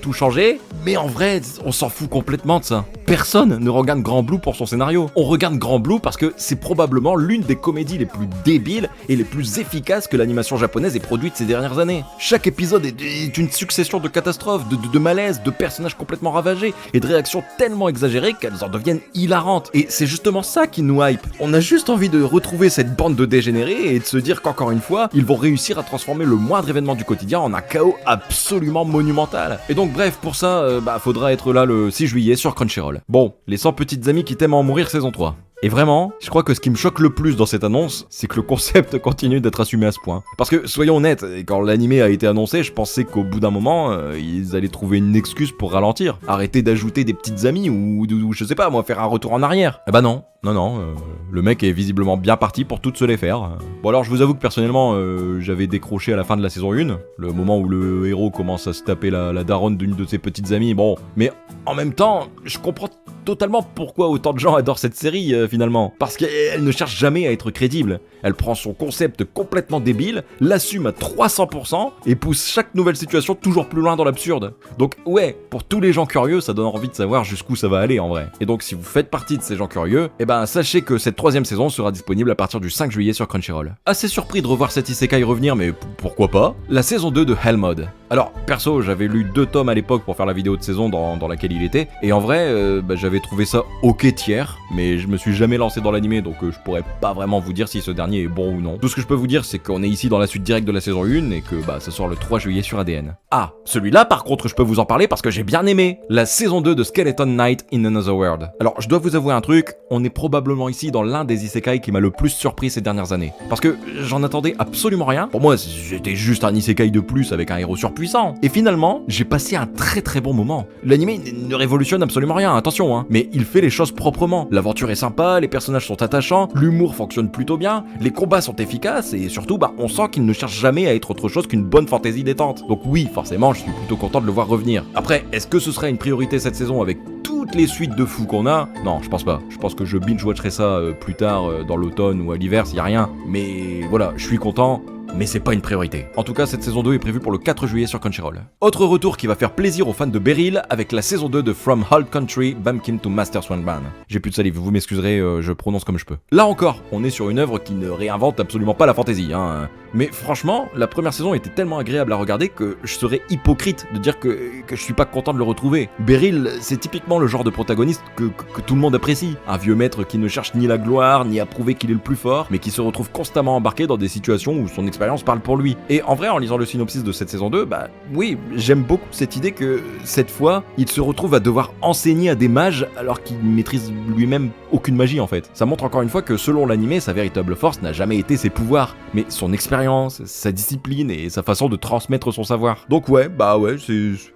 tout changer, mais en vrai, on s'en fout complètement de ça. Personne ne regarde Grand Blue pour son scénario. On regarde Grand Blue parce que c'est probablement l'une des comédies les plus débiles et les plus efficaces que l'animation japonaise ait produite ces dernières années. Chaque épisode est une succession de catastrophes, de malaises, de personnages complètement ravagés et de réactions tellement exagérées qu'elles en deviennent hilarantes. Et c'est justement ça qui nous hype. On a juste envie de retrouver cette bande de dégénérés et de se dire qu'encore une fois, ils vont réussir à transformer le moindre événement du quotidien en un chaos absolument monumental. Et donc bref, pour ça, faudra être là le 6 juillet sur Crunchyroll. Bon, les 100 petites amies qui t'aiment en mourir saison 3. Et vraiment, je crois que ce qui me choque le plus dans cette annonce, c'est que le concept continue d'être assumé à ce point. Parce que, soyons honnêtes, quand l'animé a été annoncé, je pensais qu'au bout d'un moment, ils allaient trouver une excuse pour ralentir. Arrêter d'ajouter des petites amies ou je sais pas, moi, faire un retour en arrière. Eh bah non. Le mec est visiblement bien parti pour toutes se les faire. Bon alors je vous avoue que personnellement j'avais décroché à la fin de la saison 1, le moment où le héros commence à se taper la daronne d'une de ses petites amies, bon, mais en même temps, je comprends totalement pourquoi autant de gens adorent cette série finalement, parce qu'elle ne cherche jamais à être crédible. Elle prend son concept complètement débile, l'assume à 300% et pousse chaque nouvelle situation toujours plus loin dans l'absurde. Donc ouais, pour tous les gens curieux, ça donne envie de savoir jusqu'où ça va aller en vrai. Et donc si vous faites partie de ces gens curieux, sachez que cette 3ème saison sera disponible à partir du 5 juillet sur Crunchyroll. Assez surpris de revoir cet isekai revenir, mais pourquoi pas? La saison 2 de Hell Mode. Alors, perso, j'avais lu 2 tomes à l'époque pour faire la vidéo de saison dans laquelle il était, et en vrai, j'avais trouvé ça ok tiers, mais je me suis jamais lancé dans l'animé, donc je pourrais pas vraiment vous dire si ce dernier est bon ou non. Tout ce que je peux vous dire, c'est qu'on est ici dans la suite directe de la saison 1, et que ça sort le 3 juillet sur ADN. Ah, celui-là par contre, je peux vous en parler parce que j'ai bien aimé. La saison 2 de Skeleton Knight in Another World. Alors, je dois vous avouer un truc, on est probablement ici dans l'un des isekai qui m'a le plus surpris ces dernières années. Parce que j'en attendais absolument rien. Pour moi, c'était juste un isekai de plus avec un héros surpuissant. Et finalement, j'ai passé un très très bon moment. L'anime ne révolutionne absolument rien, attention, hein. Mais il fait les choses proprement. L'aventure est sympa, les personnages sont attachants, l'humour fonctionne plutôt bien, les combats sont efficaces et surtout, on sent qu'il ne cherche jamais à être autre chose qu'une bonne fantaisie détente. Donc oui, forcément, je suis plutôt content de le voir revenir. Après, est-ce que ce serait une priorité cette saison avec toutes les suites de fous qu'on a? Non, je pense pas. Je pense que je binge-watcherai ça plus tard dans l'automne ou à l'hiver s'il y a rien. Mais voilà, je suis content. Mais c'est pas une priorité. En tout cas, cette saison 2 est prévue pour le 4 juillet sur Crunchyroll. Autre retour qui va faire plaisir aux fans de Beryl avec la saison 2 de From Old Country, Bumpkin to Master Swanban. J'ai plus de salive, vous m'excuserez, je prononce comme je peux. Là encore, on est sur une œuvre qui ne réinvente absolument pas la fantaisie, hein. Mais franchement, la première saison était tellement agréable à regarder que je serais hypocrite de dire que je suis pas content de le retrouver. Beryl, c'est typiquement le genre de protagoniste que tout le monde apprécie. Un vieux maître qui ne cherche ni la gloire, ni à prouver qu'il est le plus fort, mais qui se retrouve constamment embarqué dans des situations où son expérience parle pour lui. Et en vrai, en lisant le synopsis de cette saison 2, oui, j'aime beaucoup cette idée que, cette fois, il se retrouve à devoir enseigner à des mages alors qu'il ne maîtrise lui-même aucune magie en fait. Ça montre encore une fois que selon l'animé, sa véritable force n'a jamais été ses pouvoirs, mais son expérience, sa discipline et sa façon de transmettre son savoir. Donc ouais,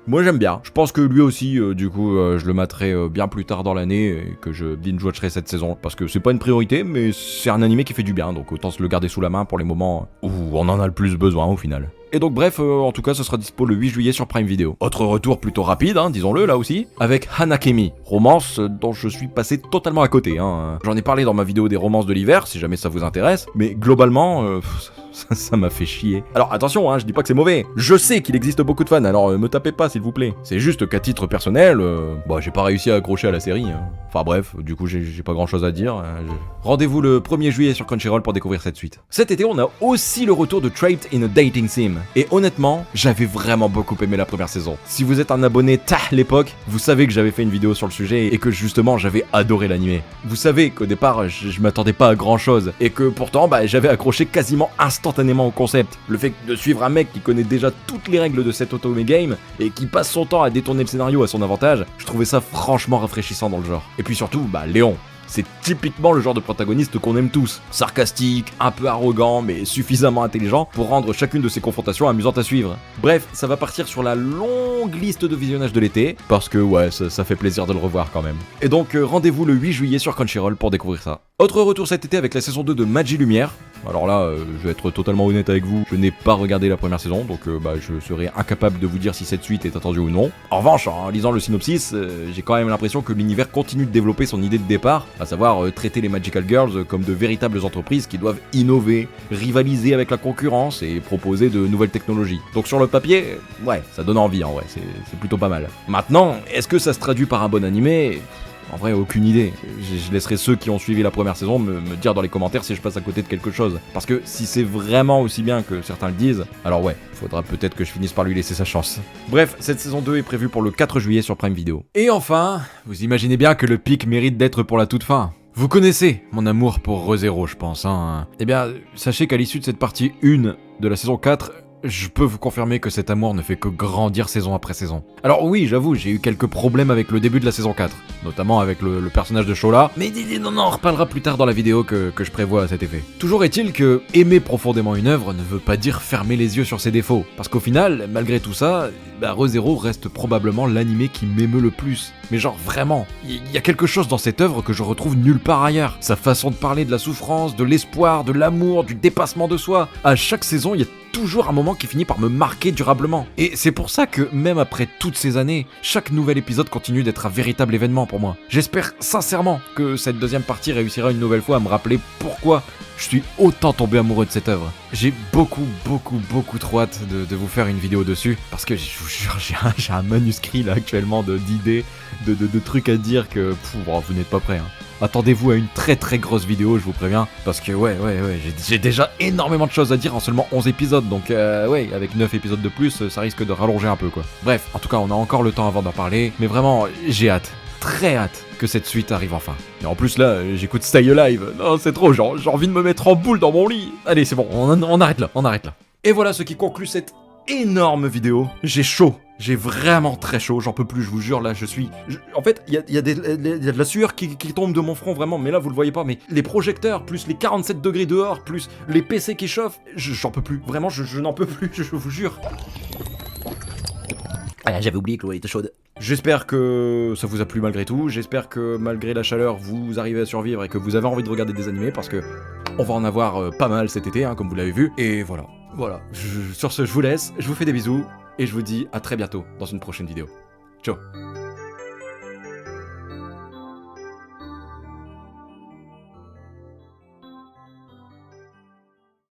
moi j'aime bien. Je pense que lui aussi, du coup, je le materai bien plus tard dans l'année et que je binge-watcherai cette saison, parce que c'est pas une priorité, mais c'est un animé qui fait du bien, donc autant se le garder sous la main pour les moments où on en a le plus besoin au final. Et donc bref, en tout cas, ce sera dispo le 8 juillet sur Prime Video. Autre retour plutôt rapide, disons-le là aussi, avec Hanakemi, romance dont je suis passé totalement à côté. J'en ai parlé dans ma vidéo des romances de l'hiver, si jamais ça vous intéresse, mais globalement, ça m'a fait chier. Alors attention, je dis pas que c'est mauvais. Je sais qu'il existe beaucoup de fans, alors me tapez pas s'il vous plaît. C'est juste qu'à titre personnel, j'ai pas réussi à accrocher à la série. Enfin bref, du coup j'ai pas grand chose à dire. Rendez-vous le 1er juillet sur Crunchyroll pour découvrir cette suite. Cet été, on a aussi le retour de Trapped in a Dating Sim. Et honnêtement, j'avais vraiment beaucoup aimé la première saison. Si vous êtes un abonné l'époque, vous savez que j'avais fait une vidéo sur le sujet et que justement j'avais adoré l'animé. Vous savez qu'au départ, je m'attendais pas à grand chose et que pourtant j'avais accroché quasiment instantanément instantanément au concept. Le fait de suivre un mec qui connaît déjà toutes les règles de cet otome game et qui passe son temps à détourner le scénario à son avantage, je trouvais ça franchement rafraîchissant dans le genre. Et puis surtout, Léon. C'est typiquement le genre de protagoniste qu'on aime tous. Sarcastique, un peu arrogant, mais suffisamment intelligent pour rendre chacune de ses confrontations amusantes à suivre. Bref, ça va partir sur la longue liste de visionnage de l'été, parce que ouais, ça fait plaisir de le revoir quand même. Et donc rendez-vous le 8 juillet sur Crunchyroll pour découvrir ça. Autre retour cet été avec la saison 2 de Magi Lumière. Alors là, je vais être totalement honnête avec vous, je n'ai pas regardé la première saison, donc je serai incapable de vous dire si cette suite est attendue ou non. En revanche, en lisant le synopsis, j'ai quand même l'impression que l'univers continue de développer son idée de départ, à savoir traiter les Magical Girls comme de véritables entreprises qui doivent innover, rivaliser avec la concurrence et proposer de nouvelles technologies. Donc sur le papier, ouais, ça donne envie en vrai, c'est plutôt pas mal. Maintenant, est-ce que ça se traduit par un bon animé ? En vrai, aucune idée. Je laisserai ceux qui ont suivi la première saison me dire dans les commentaires si je passe à côté de quelque chose. Parce que si c'est vraiment aussi bien que certains le disent, alors ouais, faudra peut-être que je finisse par lui laisser sa chance. Bref, cette saison 2 est prévue pour le 4 juillet sur Prime Video. Et enfin, vous imaginez bien que le pic mérite d'être pour la toute fin. Vous connaissez mon amour pour ReZero, je pense, hein. Eh bien, sachez qu'à l'issue de cette partie 1 de la saison 4, je peux vous confirmer que cet amour ne fait que grandir saison après saison. Alors oui, j'avoue, j'ai eu quelques problèmes avec le début de la saison 4, notamment avec le personnage de Shola, mais non, on reparlera plus tard dans la vidéo que je prévois à cet effet. Toujours est-il que aimer profondément une œuvre ne veut pas dire fermer les yeux sur ses défauts, parce qu'au final, malgré tout ça, ReZero reste probablement l'animé qui m'émeut le plus. Mais genre vraiment, il y a quelque chose dans cette œuvre que je retrouve nulle part ailleurs. Sa façon de parler de la souffrance, de l'espoir, de l'amour, du dépassement de soi. À chaque saison, il y a toujours un moment qui finit par me marquer durablement. Et c'est pour ça que, même après toutes ces années, chaque nouvel épisode continue d'être un véritable événement pour moi. J'espère sincèrement que cette deuxième partie réussira une nouvelle fois à me rappeler pourquoi je suis autant tombé amoureux de cette œuvre. J'ai beaucoup trop hâte de vous faire une vidéo dessus, parce que je vous jure, j'ai un manuscrit là actuellement d'idées, de trucs à dire que vous n'êtes pas prêts, hein. Attendez-vous à une très grosse vidéo, je vous préviens, parce que ouais, j'ai déjà énormément de choses à dire en seulement 11 épisodes, donc ouais, avec 9 épisodes de plus, ça risque de rallonger un peu quoi. Bref, en tout cas, on a encore le temps avant d'en parler, mais vraiment, j'ai hâte, très hâte que cette suite arrive enfin. Et en plus là, j'écoute Stay Alive, non c'est trop, j'ai envie de me mettre en boule dans mon lit. Allez, c'est bon, on arrête là. Et voilà ce qui conclut cette énorme vidéo. J'ai chaud. J'ai vraiment très chaud, j'en peux plus, je vous jure, là, en fait, il y a de la sueur qui tombe de mon front, vraiment, mais là, vous le voyez pas, mais les projecteurs, plus les 47 degrés dehors, plus les PC qui chauffent, j'en peux plus, vraiment, je n'en peux plus, je vous jure. Ah, j'avais oublié que l'eau était chaude. J'espère que ça vous a plu malgré tout, j'espère que malgré la chaleur, vous arrivez à survivre et que vous avez envie de regarder des animés, parce que on va en avoir pas mal cet été, hein, comme vous l'avez vu, et voilà. Sur ce, je vous laisse, je vous fais des bisous, et je vous dis à très bientôt dans une prochaine vidéo. Ciao.